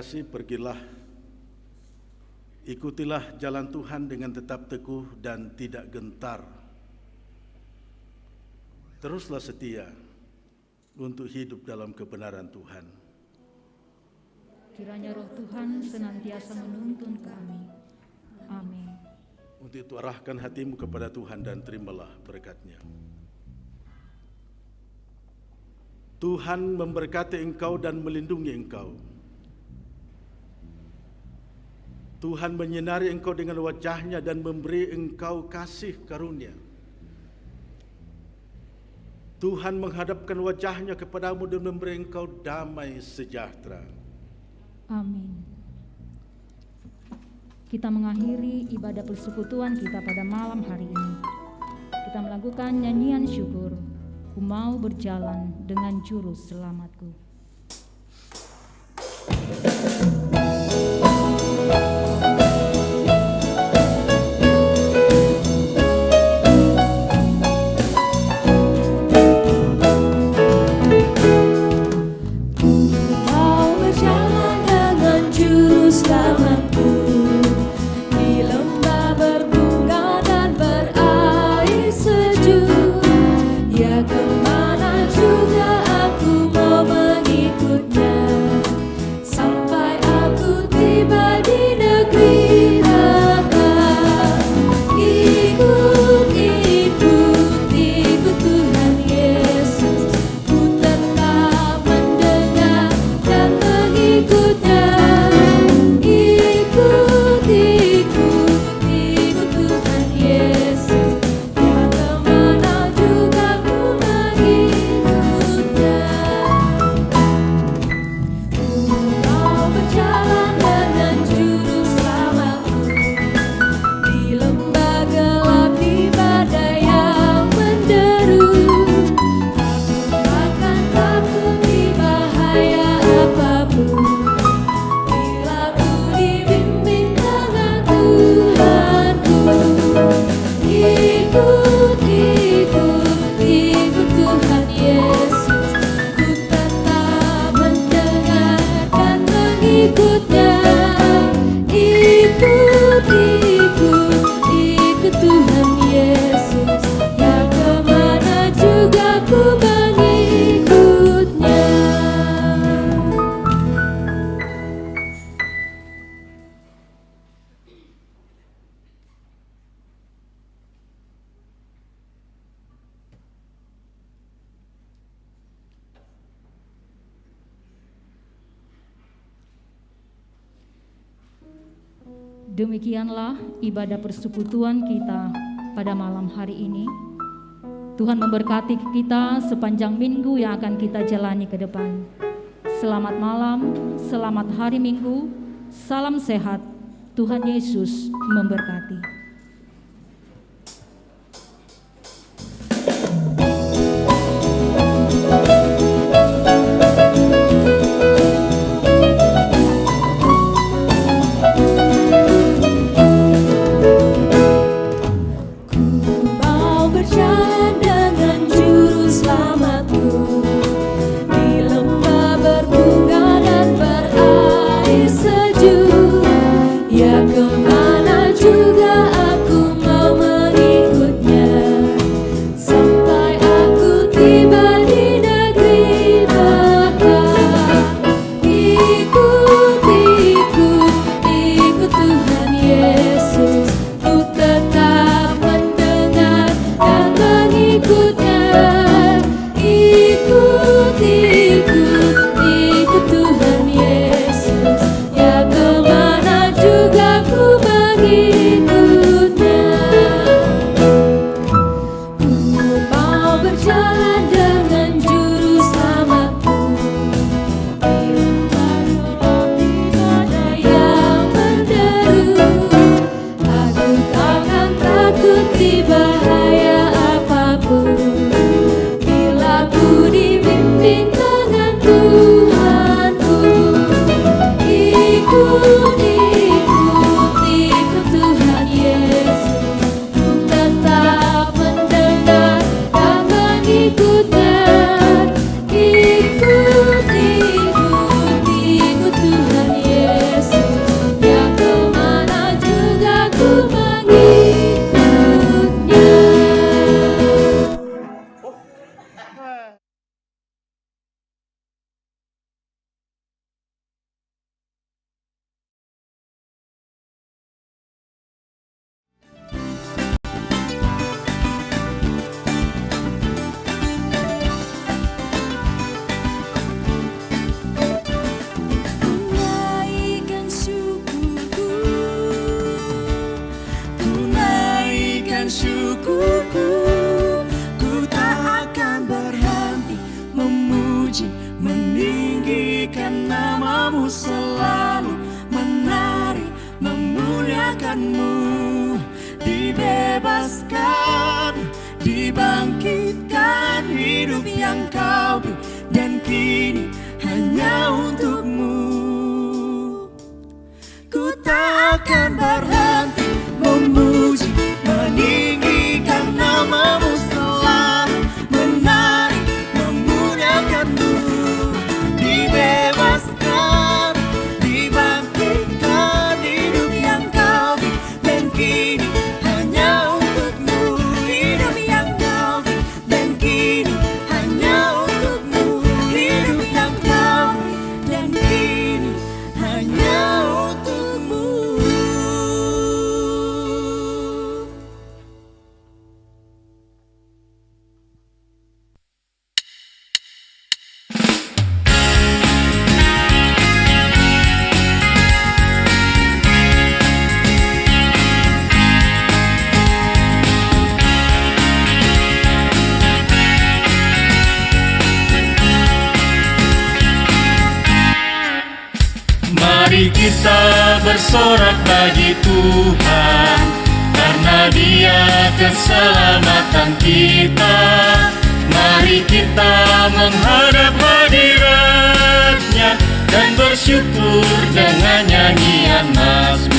kekasih, pergilah, ikutilah jalan Tuhan dengan tetap teguh dan tidak gentar. Teruslah setia untuk hidup dalam kebenaran Tuhan. Kiranya roh Tuhan senantiasa menuntun kami. Amin. Untuk itu arahkan hatimu kepada Tuhan dan terimalah berkat-Nya. Tuhan memberkati engkau dan melindungi engkau. Tuhan menyinari engkau dengan wajah-Nya dan memberi engkau kasih karunia. Tuhan menghadapkan wajah-Nya kepadamu dan memberi engkau damai sejahtera. Amin. Kita mengakhiri ibadah persekutuan kita pada malam hari ini. Kita melakukan nyanyian syukur. Ku mau berjalan dengan juru selamatku. Demikianlah ibadah persekutuan kita pada malam hari ini. Tuhan memberkati kita sepanjang minggu yang akan kita jalani ke depan. Selamat malam, selamat hari Minggu, salam sehat, Tuhan Yesus memberkati. Ya kemana juga syukurku. Ku tak akan berhenti memuji, meninggikan namamu, selalu menari, memuliakanmu. Dibebaskan, dibangkitkan, hidup yang kau beri, dan kini hanya untukmu. Ku tak akan berhenti memuji, meninggikan namamu, selalu menari, memuliakanmu. Dibebaskan, dibangkitkan, hidup yang kau beri, dan kini hanya untukmu. Hidup yang kau beri, dan kini hanya untukmu. Hidup yang kau beri, dan kini hanya untukmu. Mari kita bersorak bagi Tuhan, karena Dia keselamatan kita. Mari kita menghadap hadirat-Nya dan bersyukur dengan nyanyian mazmur.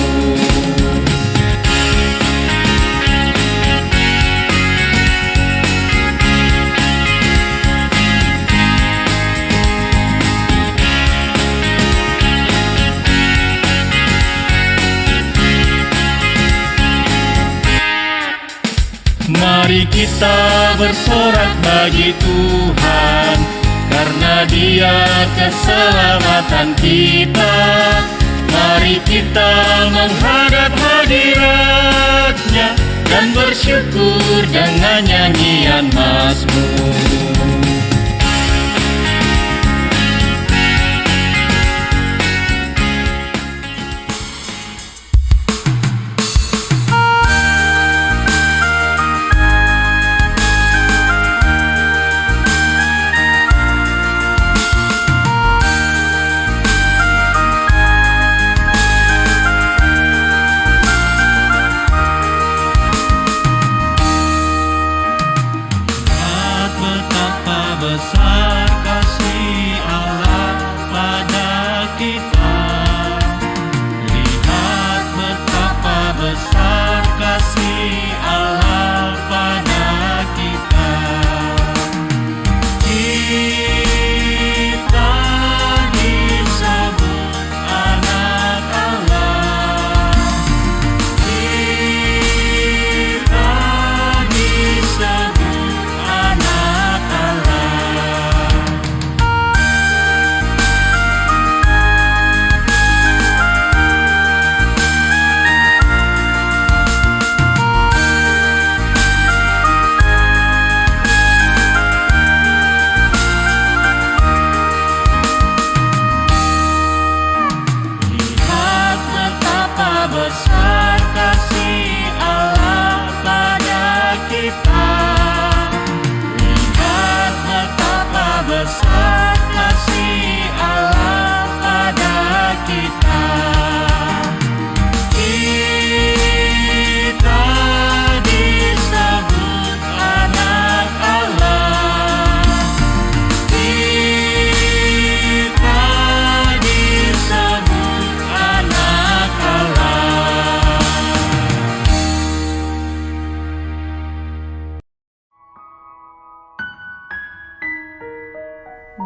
Mari kita bersorak bagi Tuhan, karena Dia keselamatan kita. Mari kita menghadap hadirat-Nya dan bersyukur dengan nyanyian mazmur.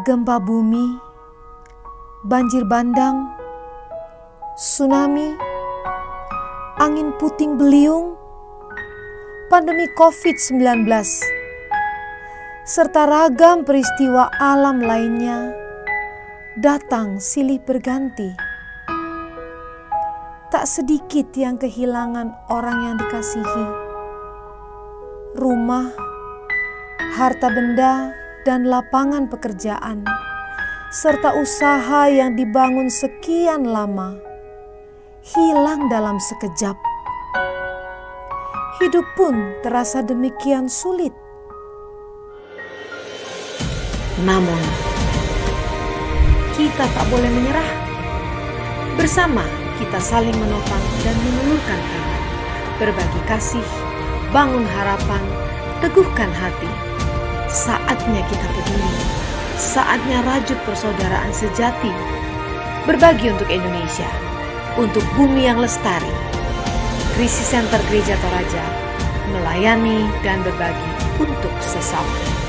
Gempa bumi, banjir bandang, tsunami, angin puting beliung, pandemi COVID-19, serta ragam peristiwa alam lainnya datang silih berganti. Tak sedikit yang kehilangan orang yang dikasihi. Rumah, harta benda, dan lapangan pekerjaan, serta usaha yang dibangun sekian lama, hilang dalam sekejap. hidup pun terasa demikian sulit. Namun, kita tak boleh menyerah. Bersama kita saling menopang dan menulurkan tangan, berbagi kasih, bangun harapan, teguhkan hati. Saatnya kita peduli, saatnya rajut persaudaraan sejati, berbagi untuk Indonesia, untuk bumi yang lestari. Krisis Center Gereja Toraja melayani dan berbagi untuk sesama.